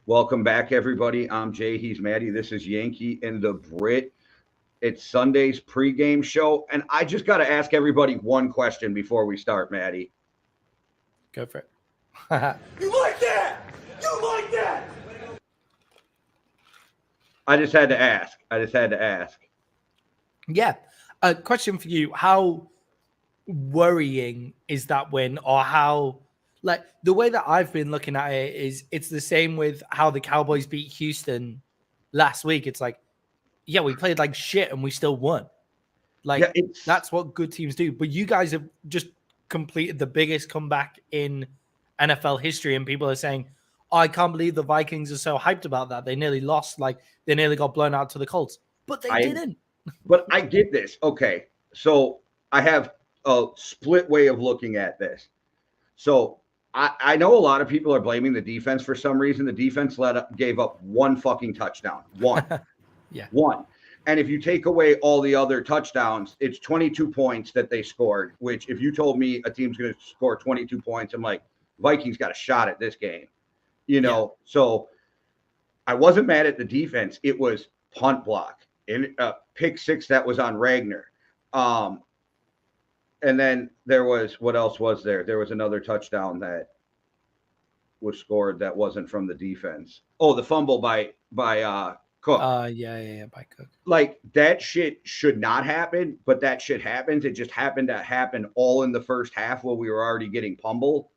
Welcome back, everybody. I'm Jay. He's Maddie. This is Yankee and the Brit. It's Sunday's pregame show. And I just got to ask everybody one question before we start, Maddie. Go for it. You like that? You like that? I just had to ask. Yeah. A question for you. How worrying is that win, or how, like, the way that I've been looking at it is it's the same with how the Cowboys beat Houston last week. It's like, yeah, we played like shit and we still won. Like, that's what good teams do. But you guys have just completed the biggest comeback in NFL history, and people are saying, oh, I can't believe the Vikings are so hyped about that. They nearly lost, like they nearly got blown out to the Colts, but they didn't. But I get this. Okay, so I have a split way of looking at this. So I know a lot of people are blaming the defense for some reason. The defense gave up one fucking touchdown. One. Yeah. One. And if you take away all the other touchdowns, it's 22 points that they scored, which if you told me a team's going to score 22 points, I'm like, Vikings got a shot at this game. You know, so I wasn't mad at the defense. It was punt block and pick six that was on Ragnar. And then there was, what else was there? There was another touchdown that was scored that wasn't from the defense. Oh, the fumble by Cook. Yeah, by Cook. Like, that shit should not happen, but that shit happens. It just happened to happen all in the first half while we were already getting pummeled.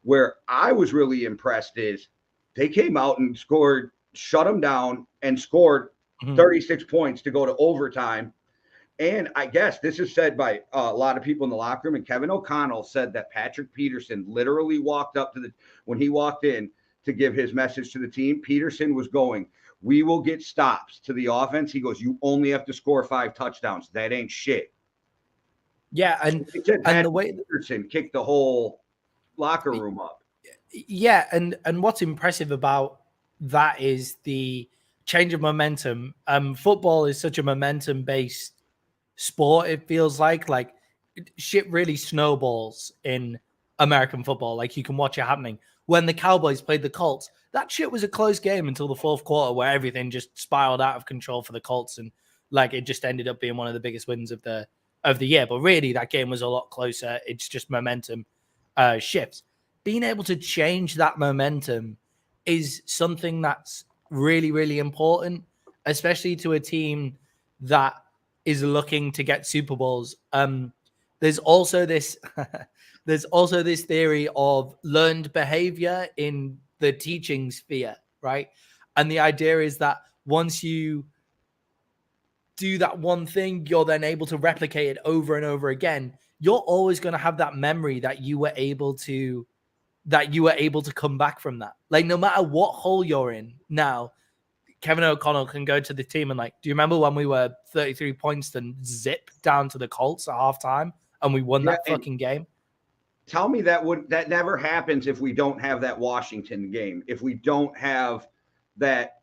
Where I was really impressed is they came out and scored, shut them down, and scored 36 points to go to overtime. And I guess this is said by a lot of people in the locker room. And Kevin O'Connell said that Patrick Peterson literally walked up to when he walked in to give his message to the team, Peterson was going, we will get stops to the offense. He goes, you only have to score 5 touchdowns. That ain't shit. Yeah, and the way Peterson kicked the whole locker room up. Yeah, and what's impressive about that is the change of momentum. Football is such a momentum-based sport. It feels like shit really snowballs in American football. Like, you can watch it happening. When the Cowboys played the Colts, that shit was a close game until the fourth quarter, where everything just spiraled out of control for the Colts, and like it just ended up being one of the biggest wins of the year. But really, that game was a lot closer. It's just momentum shifts. Being able to change that momentum is something that's really, really important, especially to a team that is looking to get Super Bowls. There's also this theory of learned behavior in the teaching sphere, right? And the idea is that once you do that one thing, you're then able to replicate it over and over again. You're always going to have that memory that you were able to come back from that. Like, no matter what hole you're in now, Kevin O'Connell can go to the team and like, do you remember when we were 33 points and zip down to the Colts at halftime and we won that fucking game? Tell me that never happens if we don't have that Washington game, if we don't have that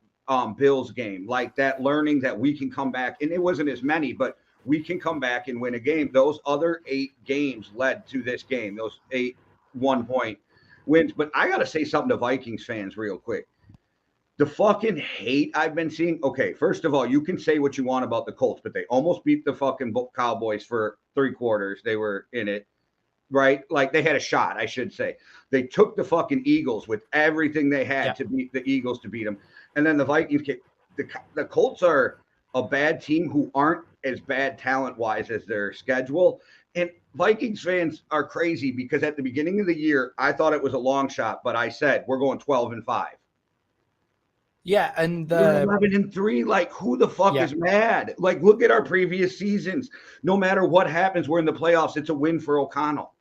Bills game, like that learning that we can come back, and it wasn't as many, but we can come back and win a game. Those other 8 games led to this game, those 8 1-point wins. But I got to say something to Vikings fans real quick. The fucking hate I've been seeing. Okay, first of all, you can say what you want about the Colts, but they almost beat the fucking Cowboys for 3 quarters. They were in it, right? Like, they had a shot, I should say. They took the fucking Eagles with everything they had to beat the Eagles, to beat them. And then the Vikings kicked. The Colts are a bad team who aren't as bad talent-wise as their schedule. And Vikings fans are crazy because at the beginning of the year, I thought it was a long shot, but I said, we're going 12-5. Yeah, and 11-3. Like, who the fuck is mad? Like, look at our previous seasons. No matter what happens, we're in the playoffs. It's a win for O'Connell.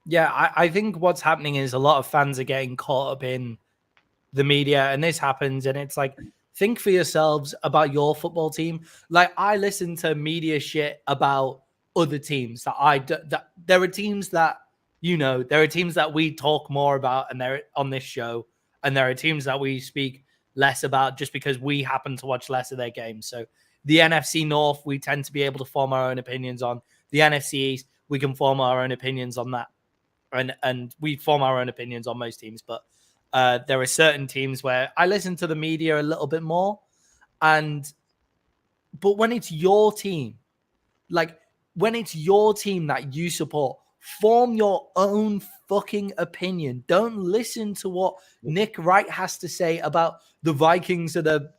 Yeah, I think what's happening is a lot of fans are getting caught up in the media, and this happens, and it's like, think for yourselves about your football team. Like, I listen to media shit about other teams that there are teams that, you know, there are teams that we talk more about and they're on this show, and there are teams that we speak less about just because we happen to watch less of their games. So the NFC North, we tend to be able to form our own opinions on. The NFC East, we can form our own opinions on that. And we form our own opinions on most teams. But There are certain teams where I listen to the media a little bit more, but when it's your team, like when it's your team that you support, form your own fucking opinion. Don't listen to what Nick Wright has to say about the Vikings are the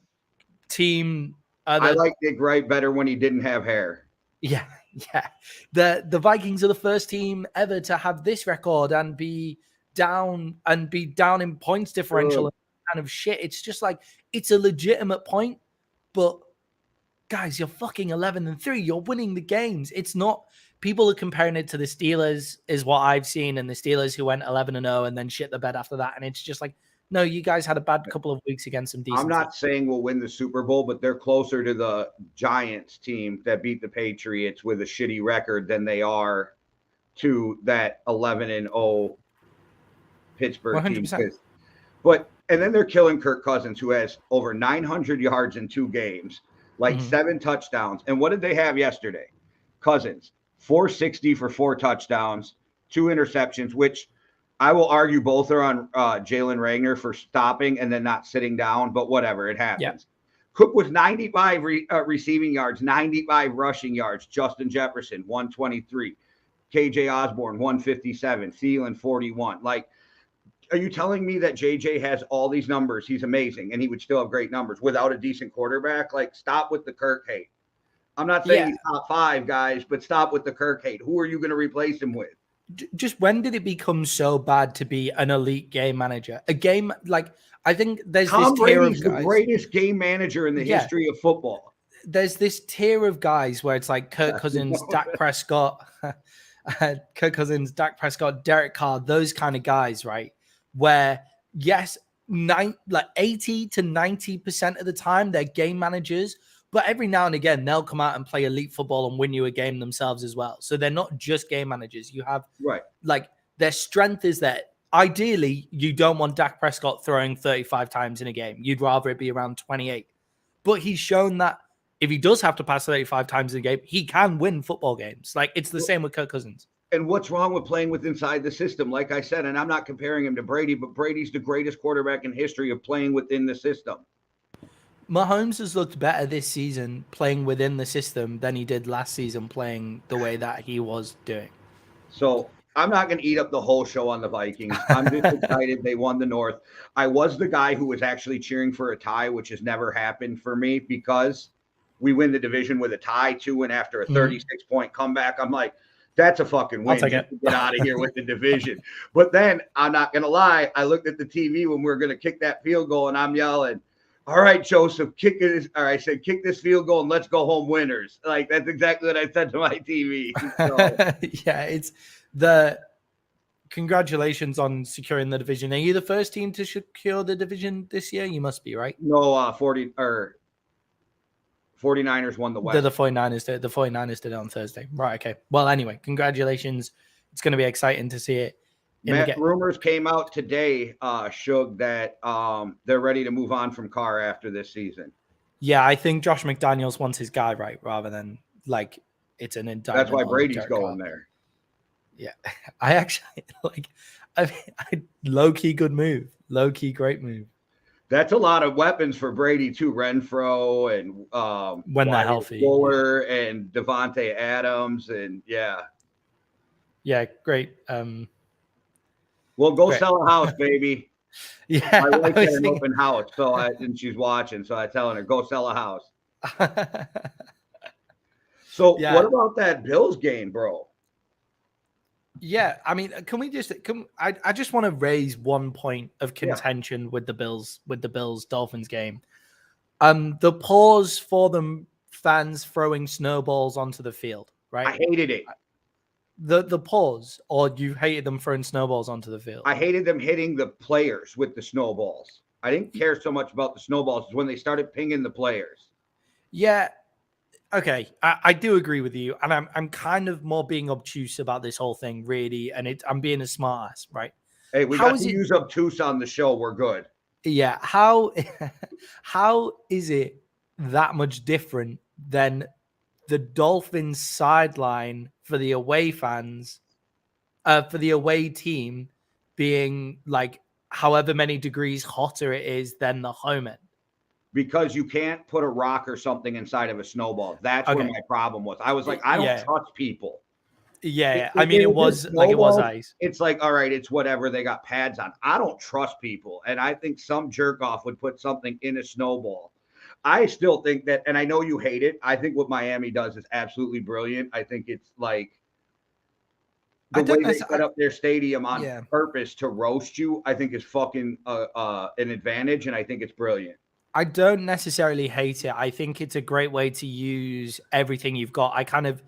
team. I like Nick Wright better when he didn't have hair. Yeah. The Vikings are the first team ever to have this record and be down in points differential and kind of shit. It's just like it's a legitimate point, but guys, you're fucking 11-3. You're winning the games. It's not. People are comparing it to the Steelers, is what I've seen, and the Steelers who went 11-0 and then shit the bed after that. And it's just like, no, you guys had a bad couple of weeks against some decent. I'm not saying we'll win the Super Bowl, but they're closer to the Giants team that beat the Patriots with a shitty record than they are to that 11-0 Pittsburgh 100%. team. And then they're killing Kirk Cousins, who has over 900 yards in 2 games, like 7 touchdowns. And what did they have yesterday? Cousins, 460 for 4 touchdowns, 2 interceptions, which I will argue both are on Jalen Reagor for stopping and then not sitting down, but whatever, it happens. Yeah. Cook was 95 receiving yards, 95 rushing yards. Justin Jefferson, 123. KJ Osborne, 157. Thielen, 41. Like, are you telling me that JJ has all these numbers? He's amazing, and he would still have great numbers without a decent quarterback? Like, stop with the Kirk hate. I'm not saying he's top 5, guys, but stop with the Kirk hate. Who are you going to replace him with? Just when did it become so bad to be an elite game manager? A game like I think there's Tom this tier Brady's of guys, the greatest game manager in the history of football. There's this tier of guys where it's like Kirk Cousins, Dak Prescott, Derek Carr, those kind of guys, right? Where yes, 80 to 90% of the time they're game managers. But every now and again, they'll come out and play elite football and win you a game themselves as well. So they're not just game managers. You have like their strength is that ideally you don't want Dak Prescott throwing 35 times in a game. You'd rather it be around 28. But he's shown that if he does have to pass 35 times in a game, he can win football games. Like it's the same with Kirk Cousins. And what's wrong with playing with inside the system? Like I said, and I'm not comparing him to Brady, but Brady's the greatest quarterback in history of playing within the system. Mahomes has looked better this season playing within the system than he did last season playing the way that he was doing. So I'm not going to eat up the whole show on the Vikings. I'm just excited they won the North. I was the guy who was actually cheering for a tie, which has never happened for me because we win the division with a tie too. And after a 36-point comeback, I'm like, that's a fucking win. Just to get out of here with the division. But then I'm not going to lie. I looked at the TV when we were going to kick that field goal and I'm yelling, all right, Joseph, kick it. Or I said, kick this field goal and let's go home winners. Like, that's exactly what I said to my TV. So. Yeah, it's the congratulations on securing the division. Are you the first team to secure the division this year? You must be, right? No, 49ers won the West. The 49ers did. The 49ers did it on Thursday. Right, okay. Well, anyway, congratulations. It's going to be exciting to see it. Rumors came out today, Shug, that they're ready to move on from Carr after this season. Yeah, I think Josh McDaniels wants his guy right rather than like it's an indictment. That's why Brady's going there. Yeah, I actually I low-key good move. Low-key great move. That's a lot of weapons for Brady too. Renfro and when they're healthy, Fuller and Devontae Adams and yeah, great. Well, go sell a house, baby. Yeah, my wife had an open house, and she's watching, so I telling her go sell a house. So what about that Bills game, bro? Yeah, I mean, I just want to raise one point of contention with the Bills Dolphins game. The pause for them fans throwing snowballs onto the field, right? I hated it. The pause, or you hated them throwing snowballs onto the field? I hated them hitting the players with the snowballs. I didn't care so much about the snowballs when they started pinging the players. Yeah. Okay, I do agree with you, and I'm kind of more being obtuse about this whole thing, really, and I'm being a smart ass, right? Hey, we got to use obtuse on the show. We're good. Yeah. How is it that much different than the Dolphins sideline for the away fans, for the away team being like however many degrees hotter it is than the home end. Because you can't put a rock or something inside of a snowball. That's where my problem was. I was like, I don't trust people. Yeah, I mean, it was ice. It's like, all right, it's whatever. They got pads on. I don't trust people. And I think some jerk off would put something in a snowball. I still think that, and I know you hate it. I think what Miami does is absolutely brilliant. I think it's like the way they set up their stadium on purpose to roast you, I think is fucking an advantage. And I think it's brilliant. I don't necessarily hate it. I think it's a great way to use everything you've got. I kind of,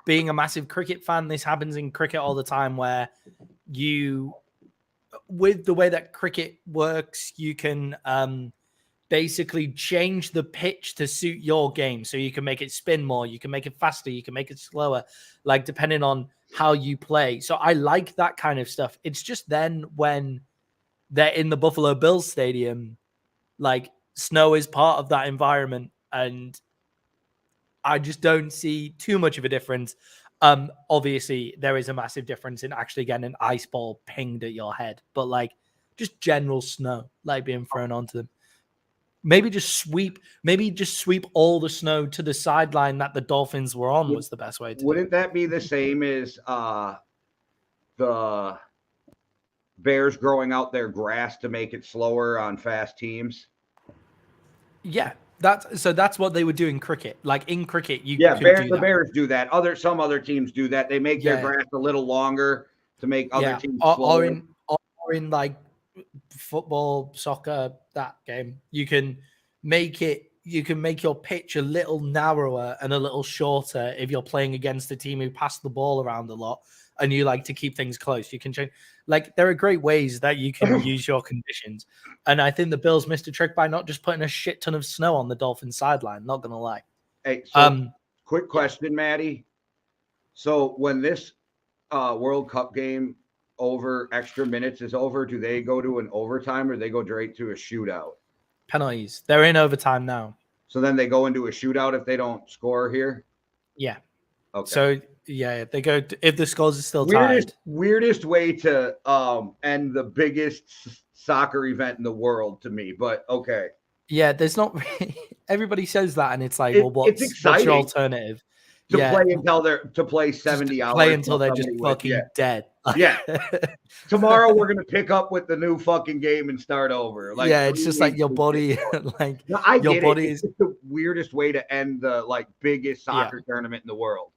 being a massive cricket fan, this happens in cricket all the time where with the way that cricket works, you can basically change the pitch to suit your game. So you can make it spin more, you can make it faster, you can make it slower, like depending on how you play. So I like that kind of stuff. It's just then when they're in the Buffalo Bills stadium, like snow is part of that environment, and I just don't see too much of a difference. Obviously, there is a massive difference in actually getting an ice ball pinged at your head, but like just general snow, like being thrown onto them. Maybe just sweep all the snow to the sideline that the Dolphins were on was the best way to do it. Wouldn't that be the same as the Bears growing out their grass to make it slower on fast teams? Yeah, that's what they would do in cricket. Like in cricket, the Bears do that. Some other teams do that. They make their grass a little longer to make other teams slower. Or in like football, soccer, that game, you can make your pitch a little narrower and a little shorter if you're playing against a team who pass the ball around a lot and you like to keep things close. You can change. Like there are great ways that you can use your conditions. And I think the Bills missed a trick by not just putting a shit ton of snow on the Dolphins sideline. Not going to lie. Hey, so quick question, Maddie. So when this World Cup game extra minutes is over, do they go to an overtime or they go straight to a shootout? Penalties. They're in overtime now. So then they go into a shootout if they don't score here? Yeah. Okay. So yeah, they go if the scores are still tied. Weirdest way to end the biggest soccer event in the world to me, but okay. Yeah, there's not everybody says that and it's like, well, what's your alternative? To play 70 hours. Play until they're just fucking dead. Yeah. Tomorrow we're gonna pick up with the new fucking game and start over. Like, yeah, it's just like your body, like your body is the weirdest way to end the like biggest soccer tournament in the world.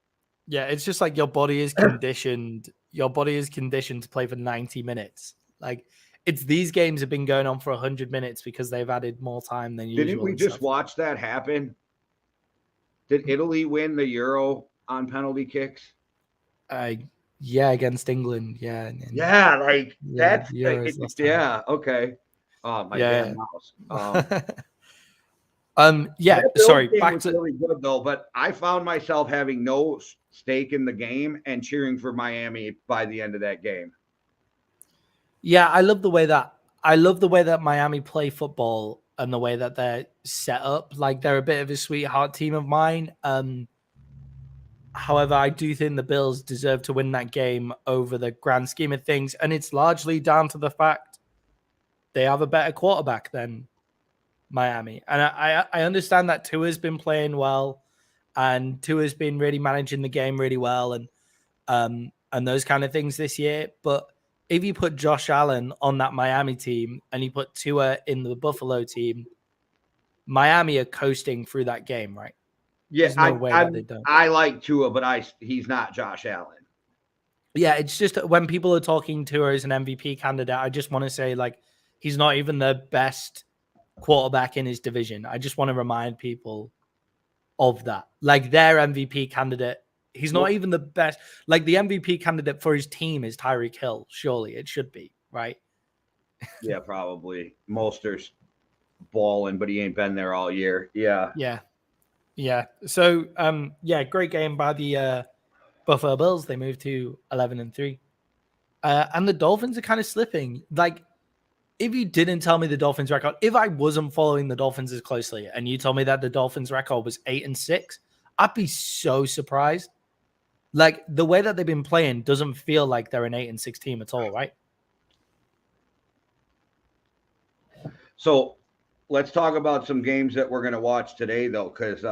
Yeah, it's just like your body is conditioned. Your body is conditioned to play for 90 minutes. Like these games have been going on for 100 minutes because they've added more time than usual. Didn't we just watch that happen? Did Italy win the Euro on penalty kicks? Yeah, against England. Yeah. That's okay. Oh my damn mouse. Sorry. Back to really good though, but I found myself having no stake in the game and cheering for Miami by the end of that game. Yeah, I love the way that Miami play football and the way that they're set up. Like they're a bit of a sweetheart team of mine. However, I do think the Bills deserve to win that game over the grand scheme of things, and it's largely down to the fact they have a better quarterback than Miami. And I understand that Tua's been playing well and Tua's been really managing the game really well and those kind of things this year. But if you put Josh Allen on that Miami team and you put Tua in the Buffalo team, Miami are coasting through that game, right? Yeah, I like Tua, but he's not Josh Allen. Yeah, it's just when people are talking Tua as an MVP candidate, I just want to say like he's not even the best quarterback in his division. I just want to remind people of that. Like their MVP candidate, he's not even the best. Like the MVP candidate for his team is Tyreek Hill. Surely it should be, right? Yeah, probably. Mostert's balling, but he ain't been there all year. Yeah. So, great game by the Buffalo Bills. They moved to 11-3. And the Dolphins are kind of slipping. Like, if you didn't tell me the Dolphins record, if I wasn't following the Dolphins as closely and you told me that the Dolphins record was 8-6, I'd be so surprised. Like, the way that they've been playing doesn't feel like they're an 8-6 team at all, right? So let's talk about some games that we're going to watch today, though, because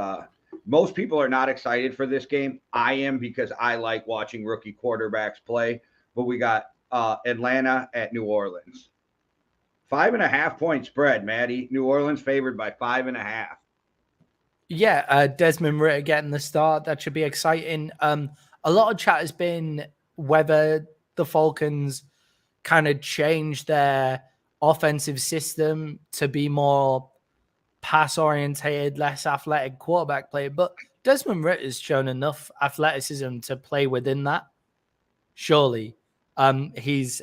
most people are not excited for this game. I am because I like watching rookie quarterbacks play. But we got Atlanta at New Orleans. 5.5 point spread, Maddie. New Orleans favored by 5.5. Yeah, Desmond Ritter getting the start. That should be exciting. A lot of chat has been whether the Falcons kind of change their offensive system to be more pass orientated, less athletic quarterback play. But Desmond Ritter's shown enough athleticism to play within that. Surely, he's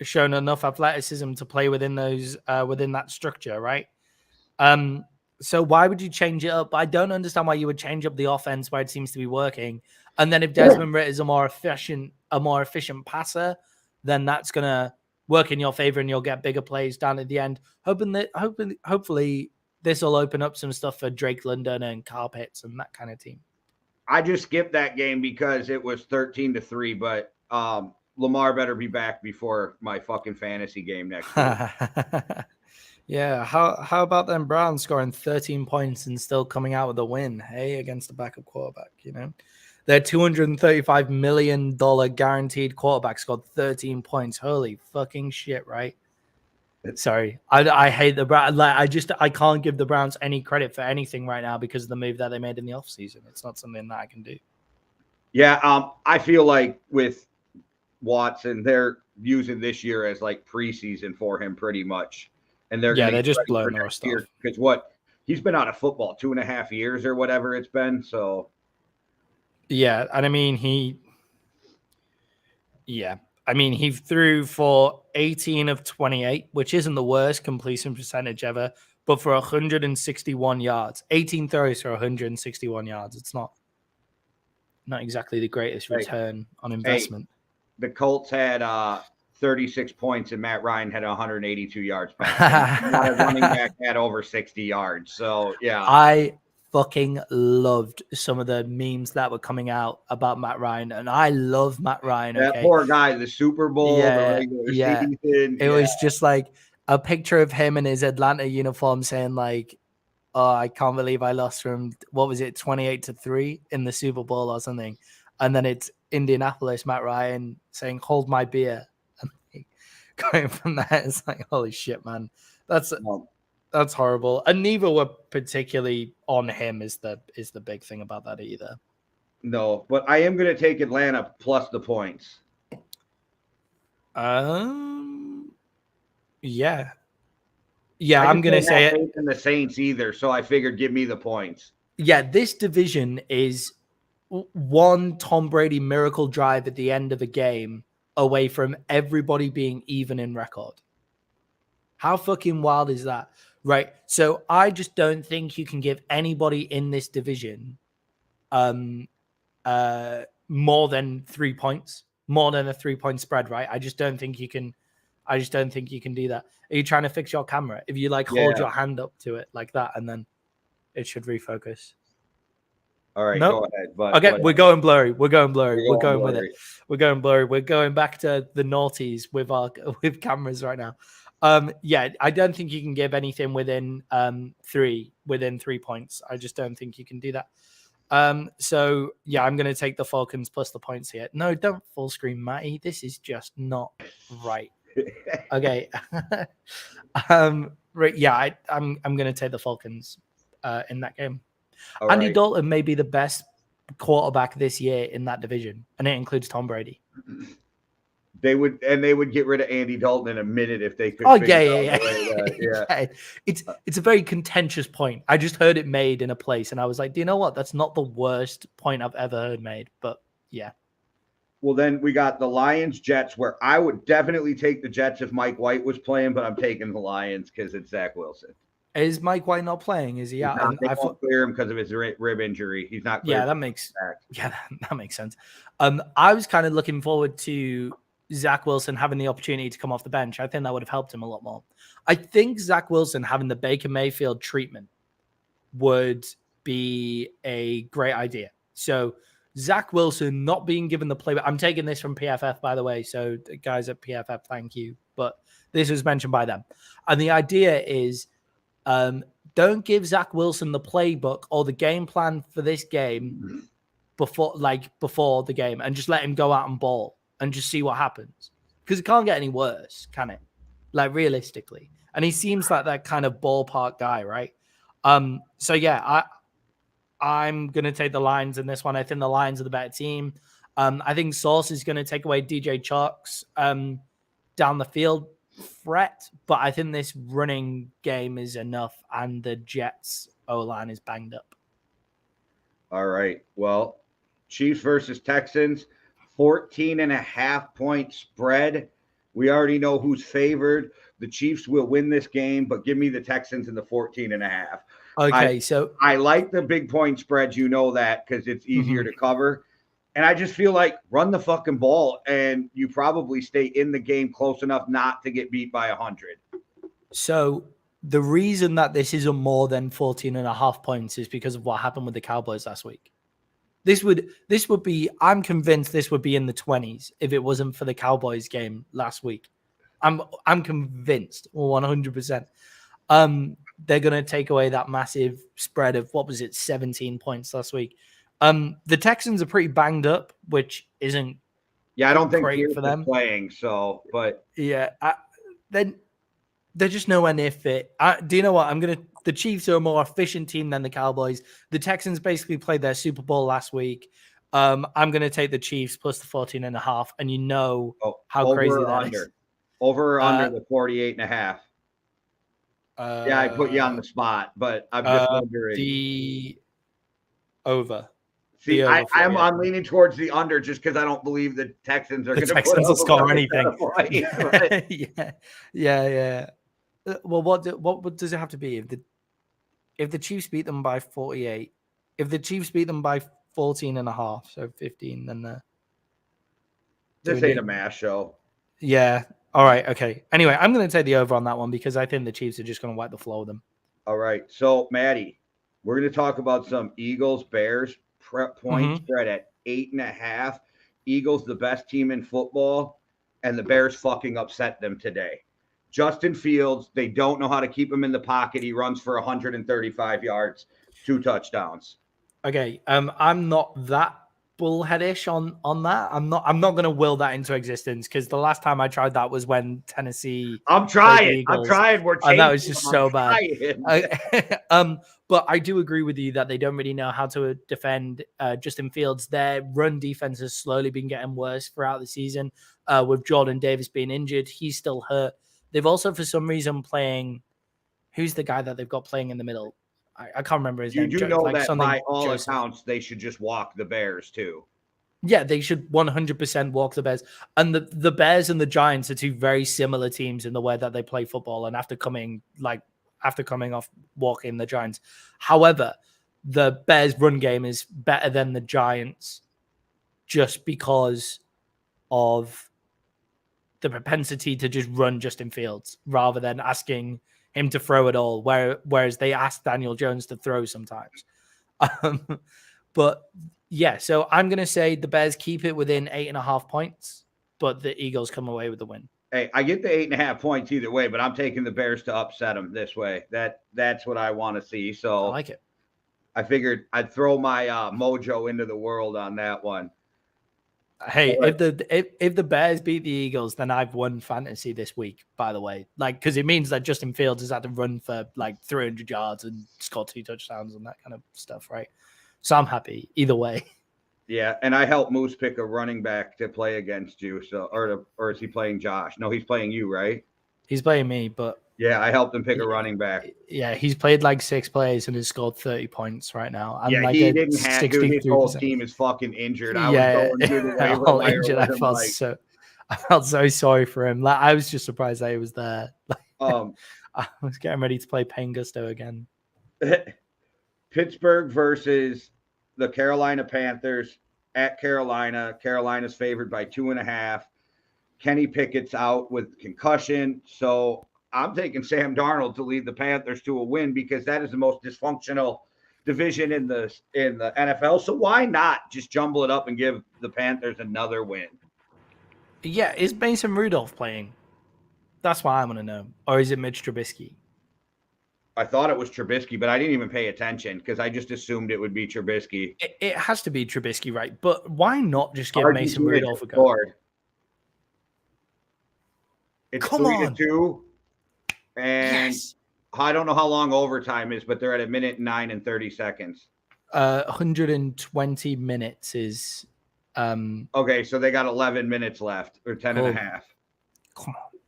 shown enough athleticism to play within those within that structure, right? So why would you change it up? I don't understand why you would change up the offense where it seems to be working. And then if Desmond Ritter is a more efficient passer, then that's gonna work in your favor and you'll get bigger plays down at the end. Hopefully this will open up some stuff for Drake London and Kyle Pitts and that kind of team. I just skipped that game because it was 13-3, but Lamar better be back before my fucking fantasy game next week. Yeah, how about them Browns scoring 13 points and still coming out with a win, hey, against the backup quarterback, you know? Their $235 million guaranteed quarterback scored 13 points. Holy fucking shit, right? Sorry. I hate the Browns. Like, I can't give the Browns any credit for anything right now because of the move that they made in the offseason. It's not something that I can do. Yeah, I feel like with Watson, they're using this year as like preseason for him pretty much. And they're just blowing their stuff. Because he's been out of football 2.5 years or whatever it's been. So yeah, and I mean he threw for 18 of 28, which isn't the worst completion percentage ever, but for 161 yards, 18 throws for 161 yards. It's not exactly the greatest return on investment. The Colts had 36 points and Matt Ryan had 182 yards back. Not a running back had over 60 yards. So, yeah. I fucking loved some of the memes that were coming out about Matt Ryan, and I love Matt Ryan. That poor guy, the Super Bowl, the regular season. It was just like a picture of him in his Atlanta uniform saying like, oh, I can't believe I lost from, what was it, 28-3 in the Super Bowl or something. And then it's Indianapolis, Matt Ryan saying, hold my beer. And going from there, it's like, holy shit, man. That's horrible. And neither were particularly on him is the big thing about that either. No, but I am going to take Atlanta plus the points. Yeah. Yeah, I'm going to say it. In the Saints either, so I figured give me the points. Yeah, this division is one Tom Brady miracle drive at the end of a game away from everybody being even in record. How fucking wild is that? Right. So I just don't think you can give anybody in this division more than 3 points, more than a 3-point spread, right? I just don't think you can do that. Are you trying to fix your camera? If you hold your hand up to it like that, and then it should refocus. All right, go ahead. But okay, we're going blurry. We're going blurry. We're going with it. We're going blurry. We're going back to the noughties with cameras right now. Yeah, I don't think you can give anything within 3 points. I just don't think you can do that. So yeah, I'm going to take the Falcons plus the points here. No, don't full screen, Matty. This is just not right. Okay. Right. Yeah, I'm going to take the Falcons in that game. All Andy right. Dalton may be the best quarterback this year in that division, and it includes Tom Brady. They would get rid of Andy Dalton in a minute if they could. Oh yeah. It's a very contentious point. I just heard it made in a place, and I was like, do you know what? That's not the worst point I've ever heard made, but yeah. Well, then we got the Lions Jets, where I would definitely take the Jets if Mike White was playing, but I'm taking the Lions because it's Zach Wilson. Is Mike White not playing? Is he out? They won't clear him because of his rib injury. He's not. Yeah, that makes sense. I was kind of looking forward to Zach Wilson having the opportunity to come off the bench. I think that would have helped him a lot more. I think Zach Wilson having the Baker Mayfield treatment would be a great idea. So Zach Wilson not being given the play. I'm taking this from PFF, by the way. So the guys at PFF, thank you. But this was mentioned by them. And the idea is don't give Zach Wilson the playbook or the game plan for this game before the game, and just let him go out and ball and just see what happens. Because it can't get any worse, can it? Like, realistically. And he seems like that kind of ballpark guy, right? So yeah, I'm going to take the Lions in this one. I think the Lions are the better team. I think Sauce is going to take away DJ Chark's down the field threat, but I think this running game is enough, and the Jets O-line is banged up. All right. Well, Chiefs versus Texans, 14.5-point spread. We already know who's favored. The Chiefs will win this game, but give me the Texans in the 14.5. Okay, so I like the big point spreads. You know that, because it's easier to cover. And I just feel like run the fucking ball, and you probably stay in the game close enough not to get beat by 100. So the reason that this isn't more than 14.5 points is because of what happened with the Cowboys last week. This would be, I'm convinced this would be in the 20s if it wasn't for the Cowboys game last week. I'm convinced 100%. They're going to take away that massive spread of, 17 points last week. The Texans are pretty banged up, which isn't I don't think great for them playing. So, but yeah, they're just nowhere near fit. Do you know what? The Chiefs are a more efficient team than the Cowboys. The Texans basically played their Super Bowl last week. I'm going to take the Chiefs plus the 14.5, and you know how crazy that is. Over or under the 48.5. Yeah, I put you on the spot, but I'm just wondering. The over. See, I'm leaning towards the under just because I don't believe the Texans are going to will score anything. Yeah. Well, what does it have to be if the Chiefs beat them by 48? If the Chiefs beat them by 14.5, so 15, then this ain't a math show. Yeah. All right. Okay. Anyway, I'm going to take the over on that one because I think the Chiefs are just going to wipe the floor with them. All right. So, Maddie, we're going to talk about some Eagles-Bears point spread at 8.5. Eagles, the best team in football, and the Bears fucking upset them today. Justin Fields, they don't know how to keep him in the pocket. He runs for 135 yards, 2 touchdowns. Okay. I'm not that bullheadish on that. I'm not going to will that into existence because the last time I tried that was when Tennessee. I'm trying. We're changing. That was just so bad. But I do agree with you that they don't really know how to defend Justin Fields. Their run defense has slowly been getting worse throughout the season. With Jordan Davis being injured, he's still hurt. They've also, for some reason, playing. Who's the guy that they've got playing in the middle? I can't remember his name. You do know that by all accounts, they should just walk the Bears too. Yeah, they should 100% walk the Bears. And the Bears and the Giants are 2 very similar teams in the way that they play football. And after coming off walking the Giants. However, the Bears run game is better than the Giants just because of the propensity to just run Justin Fields rather than asking him to throw it all, whereas they ask Daniel Jones to throw sometimes. But yeah, so I'm going to say the Bears keep it within 8.5 points, but the Eagles come away with the win. Hey, I get the 8.5 points either way, but I'm taking the Bears to upset them this way. That's what I want to see. So I like it. I figured I'd throw my mojo into the world on that one. Hey, right. if the Bears beat the Eagles, then I've won fantasy this week, by the way. Because it means that Justin Fields has had to run for 300 yards and score 2 touchdowns and that kind of stuff, right? So I'm happy either way. Yeah, and I helped Moose pick a running back to play against you. So, or is he playing Josh? No, he's playing you, right? He's playing me, but yeah, I helped him pick a running back. Yeah, he's played 6 plays and has scored 30 points right now. And yeah, he didn't have to. His whole team is fucking injured. I was going through the waiver all injured. I felt so sorry for him. I was just surprised that he was there. I was getting ready to play Pangusto again. Pittsburgh versus the Carolina Panthers at Carolina. Carolina's favored by 2.5. Kenny Pickett's out with concussion. So I'm taking Sam Darnold to lead the Panthers to a win because that is the most dysfunctional division in the NFL. So why not just jumble it up and give the Panthers another win? Yeah, is Mason Rudolph playing? That's what I want to know. Or is it Mitch Trubisky? I thought it was Trubisky, but I didn't even pay attention because I just assumed it would be Trubisky. It has to be Trubisky, right? But why not just give Argentina Mason Rudolph a go? scored. It's Come on. 3-2. And Yes. I don't know how long overtime is, but they're at 1:09 and 30 seconds. 120 minutes is Okay, so they got 11 minutes left, or 10 and a half. Come on.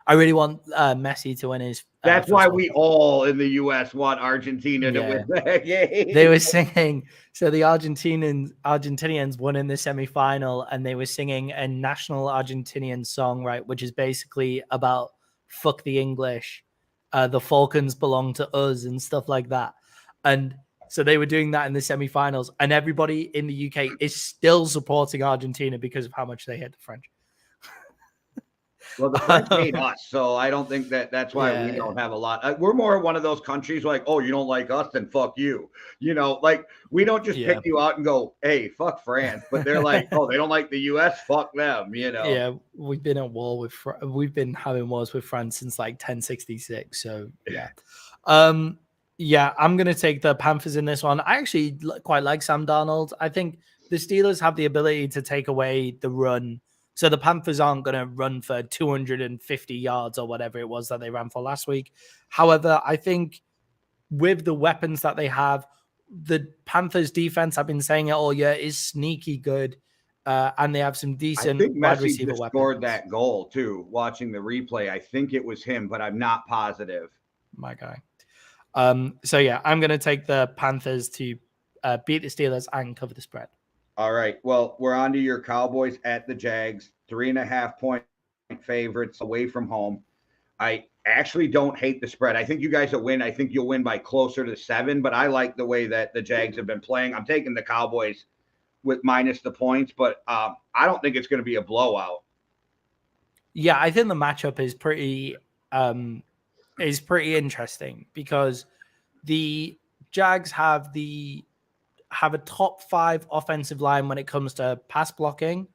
I really want Messi to win his. That's why we all in the U.S. want Argentina to win that game. They were singing. So the Argentinians won in the semifinal, and they were singing a national Argentinian song, right, which is basically about fuck the English, the Falcons belong to us, and stuff like that. And so they were doing that in the semifinals, and everybody in the UK is still supporting Argentina because of how much they hate the French. Well, the French hate us, so I don't think that's why we don't have a lot. We're more one of those countries like, oh, you don't like us, then fuck you. You know, like we don't just pick you out and go, hey, fuck France. But they're like, oh, they don't like the U.S., fuck them. You know. Yeah, we've been at war with we've been having wars with France since like 1066. So yeah, yeah, I'm gonna take the Panthers in this one. I actually quite like Sam Darnold. I think the Steelers have the ability to take away the run. So the Panthers aren't going to run for 250 yards or whatever it was that they ran for last week. However, I think with the weapons that they have, the Panthers defense, I've been saying it all year, is sneaky good. And they have some decent wide receiver weapons. Scored that goal too. Watching the replay, I think it was him, but I'm not positive. My guy. So yeah, I'm going to take the Panthers to beat the Steelers and cover the spread. All right. Well, we're on to your Cowboys at the Jags, 3.5 point favorites away from home. I actually don't hate the spread. I think you guys will win. I think you'll win by closer to 7, but I like the way that the Jags have been playing. I'm taking the Cowboys with minus the points, but I don't think it's going to be a blowout. Yeah, I think the matchup is pretty interesting because the Jags have a top 5 offensive line when it comes to pass blocking,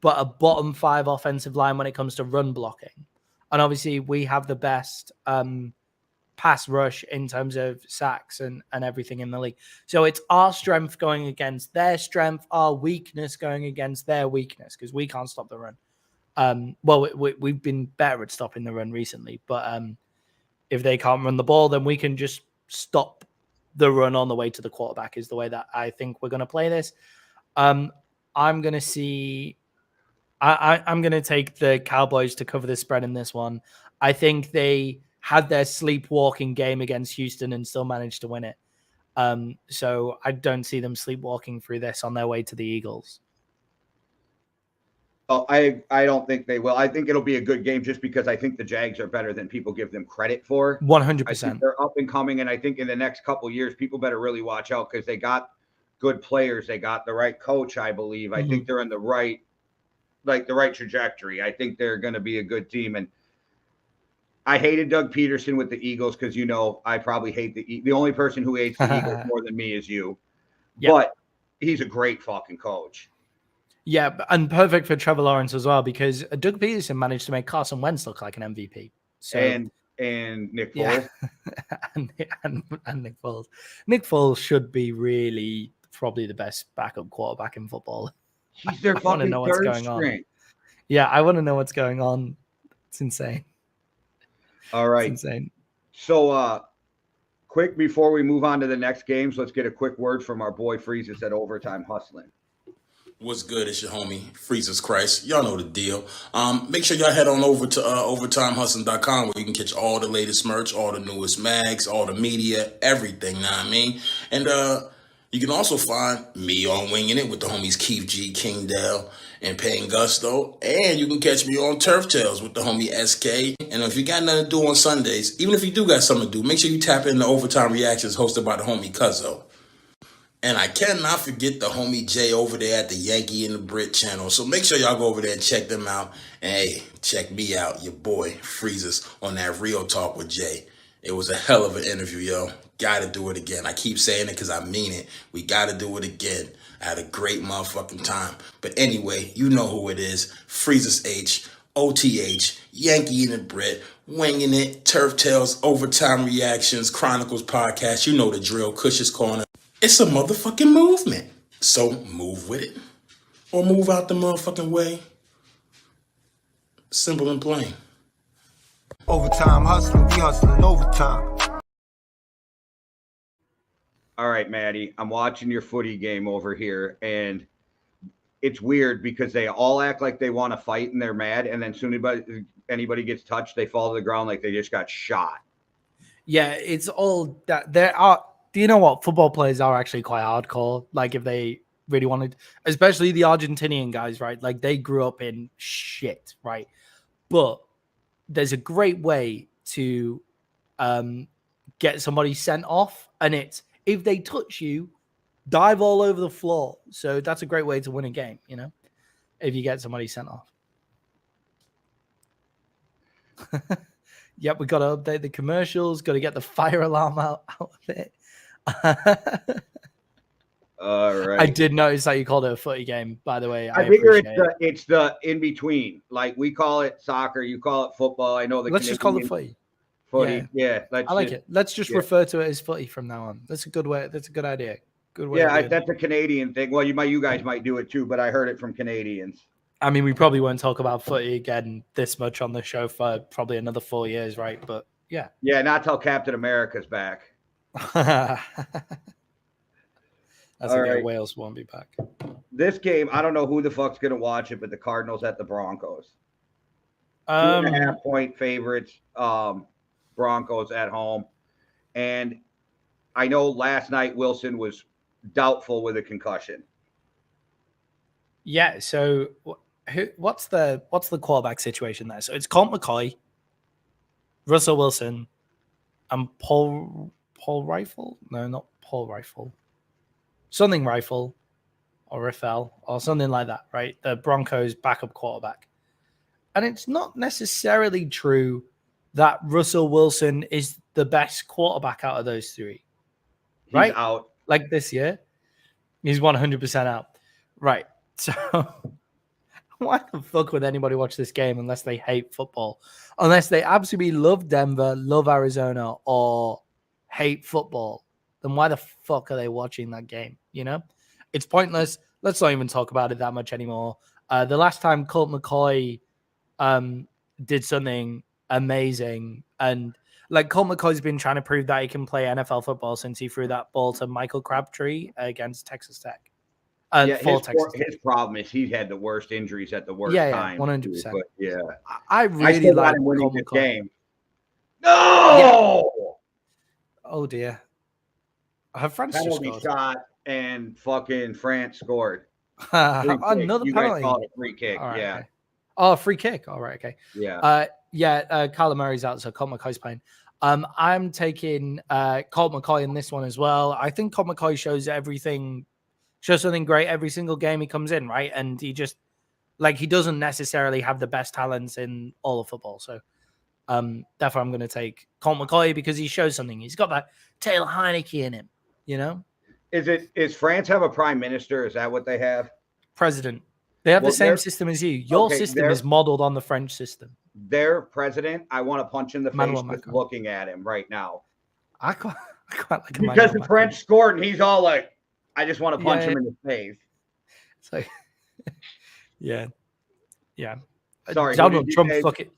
but a bottom 5 offensive line when it comes to run blocking. And obviously we have the best pass rush in terms of sacks and everything in the league. So it's our strength going against their strength, our weakness going against their weakness, because we can't stop the run. Well, we've been better at stopping the run recently, but if they can't run the ball, then we can just stop the run on the way to the quarterback is the way that I think we're going to play this. I'm going to see. I'm going to take the Cowboys to cover the spread in this one. I think they had their sleepwalking game against Houston and still managed to win it. So I don't see them sleepwalking through this on their way to the Eagles. Oh, I don't think they will. I think it'll be a good game just because I think the Jags are better than people give them credit for. 100%. They're up and coming, and I think in the next couple of years, people better really watch out because they got good players. They got the right coach, I believe. I think they're in the right trajectory. I think they're going to be a good team. And I hated Doug Peterson with the Eagles because, you know, I probably hate the only person who hates the Eagles more than me is you. Yep. But he's a great fucking coach. Yeah, and perfect for Trevor Lawrence as well because Doug Peterson managed to make Carson Wentz look like an MVP. So, and Nick Foles. and Nick Foles. Nick Foles should be really probably the best backup quarterback in football. He's their fucking third string. Yeah, I want to know what's going on. It's insane. All right. It's insane. So, quick before we move on to the next games, let's get a quick word from our boy Freezes at Overtime Hustling. What's good? It's your homie, Freezes Christ. Y'all know the deal. Make sure y'all head on over to overtimehustling.com where you can catch all the latest merch, all the newest mags, all the media, everything, know what I mean? And you can also find me on Winging It with the homies Keith G, King Dell, and Payne Gusto. And you can catch me on Turf Tales with the homie SK. And if you got nothing to do on Sundays, even if you do got something to do, make sure you tap in the Overtime Reactions hosted by the homie Cuzzo. And I cannot forget the homie Jay over there at the Yankee and the Brit channel. So make sure y'all go over there and check them out. And hey, check me out, your boy Freezes, on that Real Talk with Jay. It was a hell of an interview, yo. Got to do it again. I keep saying it because I mean it. We got to do it again. I had a great motherfucking time. But anyway, you know who it is. Freezes H, OTH, Yankee and Brit, Winging It, Turf Tales, Overtime Reactions, Chronicles Podcast. You know the drill. Cush's Corner. It's a motherfucking movement. So move with it. Or move out the motherfucking way. Simple and plain. Overtime hustling, we hustling overtime. All right, Maddie, I'm watching your footy game over here, and it's weird because they all act like they want to fight and they're mad, and then soon as anybody gets touched, they fall to the ground like they just got shot. Yeah, it's all that there are. Do you know what? Football players are actually quite hardcore. Like if they really wanted, especially the Argentinian guys, right? Like they grew up in shit, right? But there's a great way to get somebody sent off, and it's if they touch you, dive all over the floor. So that's a great way to win a game, you know, if you get somebody sent off. Yep, we got to update the commercials, got to get the fire alarm out of it. All right. I did notice that you called it a footy game, by the way. I figure it's the in between. Like we call it soccer, you call it football. I know the Let's just call it footy. Footy, yeah. I like it. Let's just refer to it as footy from now on. That's a good way. That's a good idea. Good way. Yeah, that's a Canadian thing. Well, you guys might do it too, but I heard it from Canadians. I mean, we probably won't talk about footy again this much on the show for probably another 4 years, right? But yeah. Yeah, not till Captain America's back. That's okay. Wales won't be back. This game, I don't know who the fuck's gonna watch it, but the Cardinals at the Broncos. 2.5 point favorites. Broncos at home. And I know last night Wilson was doubtful with a concussion. Yeah, so what's the quarterback situation there? So it's Colt McCoy, Russell Wilson, and Paul Rifle? No, not Paul Rifle. Something Rifle or Rafael or something like that, right? The Broncos backup quarterback. And it's not necessarily true that Russell Wilson is the best quarterback out of those three. Right? He's out. Like this year. He's 100% out. Right. So why the fuck would anybody watch this game unless they hate football? Unless they absolutely love Denver, love Arizona, or hate football, then why the fuck are they watching that game? You know? It's pointless. Let's not even talk about it that much anymore. The last time Colt McCoy did something amazing, and like Colt McCoy's been trying to prove that he can play NFL football since he threw that ball to Michael Crabtree against Texas Tech. His problem is he had the worst injuries at the worst time. 100%. But yeah, I really like him winning this game. No! Yeah. Oh dear. Her France just scored. Shot and fucking France scored. Another you penalty. Guys called it a free kick. Right, yeah. Okay. Oh, free kick. All right. Okay. Yeah. Kyler Murray's out, so Colt McCoy's playing. I'm taking Colt McCoy in this one as well. I think Colt McCoy shows something great every single game he comes in, right? And he just he doesn't necessarily have the best talents in all of football. So therefore I'm going to take Colt McCoy because he shows something. He's got that Taylor Heineke in him, you know? Is France have a prime minister? Is that what they have? President. They have the same system as you. Your system is modeled on the French system. Their president, I want to punch in the face just looking at him right now. I quite like him. Because the French scored and he's all like, I just want to punch him in the face. So, yeah. Sorry, Donald Trump fucking.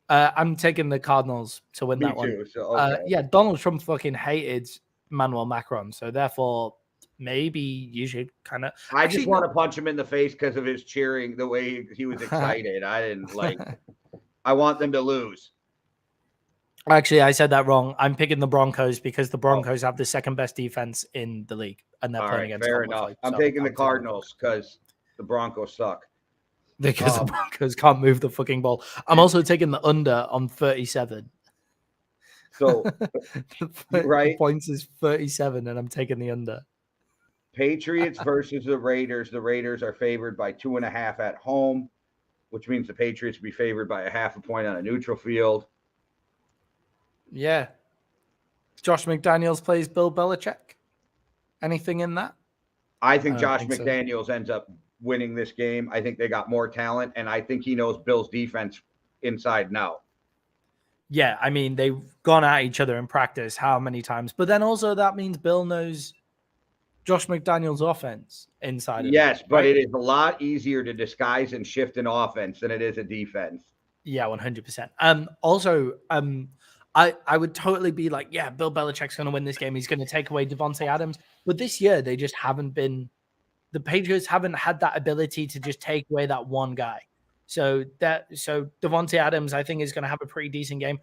I'm taking the Cardinals to win that one. Me too. So, okay. Donald Trump fucking hated Emmanuel Macron, so therefore maybe you should kind of. I just want to punch him in the face because of his cheering, the way he was excited. I didn't like. I want them to lose. Actually, I said that wrong. I'm picking the Broncos because the Broncos have the second best defense in the league, and they're playing against. Fair enough. I'm taking the Cardinals because the Broncos suck. Because the Broncos can't move the fucking ball. I'm also taking the under on 37. So, the points is 37, and I'm taking the under. Patriots versus the Raiders. The Raiders are favored by 2.5 at home, which means the Patriots will be favored by 0.5 point on a neutral field. Yeah. Josh McDaniels plays Bill Belichick. Anything in that? I think I don't Josh think so. McDaniels ends up winning this game. I think they got more talent, and I think he knows Bill's defense inside and out. Yeah, I mean, they've gone at each other in practice how many times? But then also that means Bill knows Josh McDaniels' offense inside and out. Yes, but right? it is a lot easier to disguise and shift an offense than it is a defense. Yeah, 100%. I would totally be like, yeah, Bill Belichick's going to win this game. He's going to take away Devontae Adams. But this year, they just haven't been. The Patriots haven't had that ability to just take away that one guy. So Devontae Adams, I think, is going to have a pretty decent game.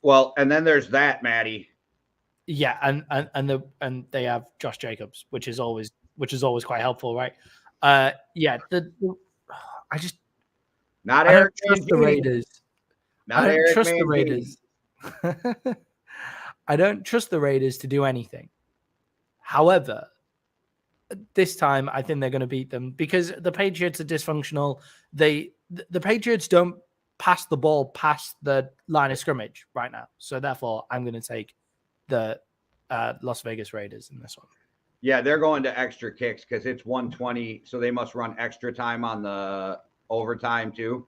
Well, and then there's that, Maddie. Yeah, and they have Josh Jacobs, which is always quite helpful, right? Yeah, I just Not I don't Eric trust the Mangini. Raiders. Not I don't Eric trust the Mangini. Raiders. I don't trust the Raiders to do anything. However, this time I think they're going to beat them because the Patriots are dysfunctional. The Patriots don't pass the ball past the line of scrimmage right now. So therefore, I'm going to take the Las Vegas Raiders in this one. Yeah, they're going to extra kicks because it's 120, so they must run extra time on the overtime too.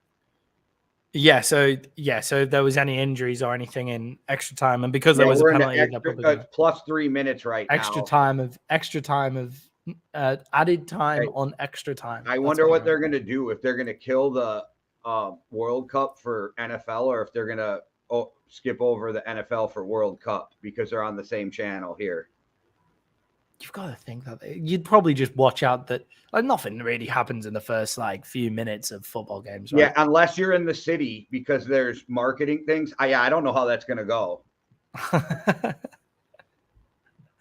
Yeah, so if there was any injuries or anything in extra time, and because there was a penalty, it's plus 3 minutes right now. extra time of added time on extra time. I wonder what they're going to do, if they're going to kill the World Cup for NFL or if they're going to skip over the NFL for World Cup because they're on the same channel here. You've got to think that you'd probably just watch out that nothing really happens in the first few minutes of football games. Right? Yeah, unless you're in the city because there's marketing things. I don't know how that's going to go.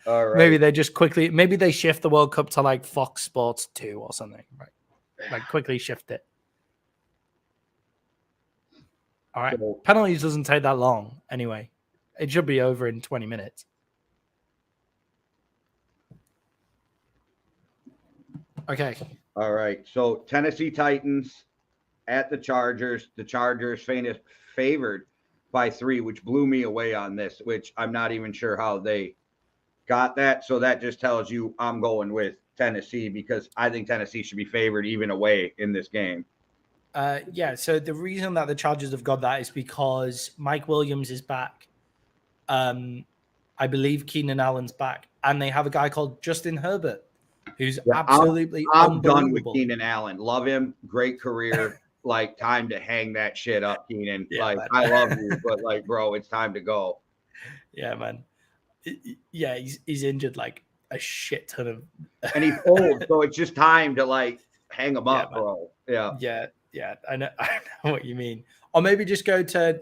All right. Maybe they just maybe they shift the World Cup to Fox Sports 2 or something, right? Quickly shift it. All right. So, penalties doesn't take that long anyway. It should be over in 20 minutes. Okay. All right. So Tennessee Titans at the Chargers. The Chargers favored by 3, which blew me away on this, which I'm not even sure how they got that. So that just tells you I'm going with Tennessee because I think Tennessee should be favored even away in this game. Yeah. So the reason that the Chargers have got that is because Mike Williams is back. I believe Keenan Allen's back, and they have a guy called Justin Herbert, who's absolutely I'm done with Keenan Allen. Love him. Great career. Time to hang that shit up, Keenan. Yeah, I love you, but bro, it's time to go. Yeah, man. Yeah, he's injured a shit ton of, and he's old, so it's just time to hang him up, man. bro. Yeah. I know what you mean. Or maybe just go to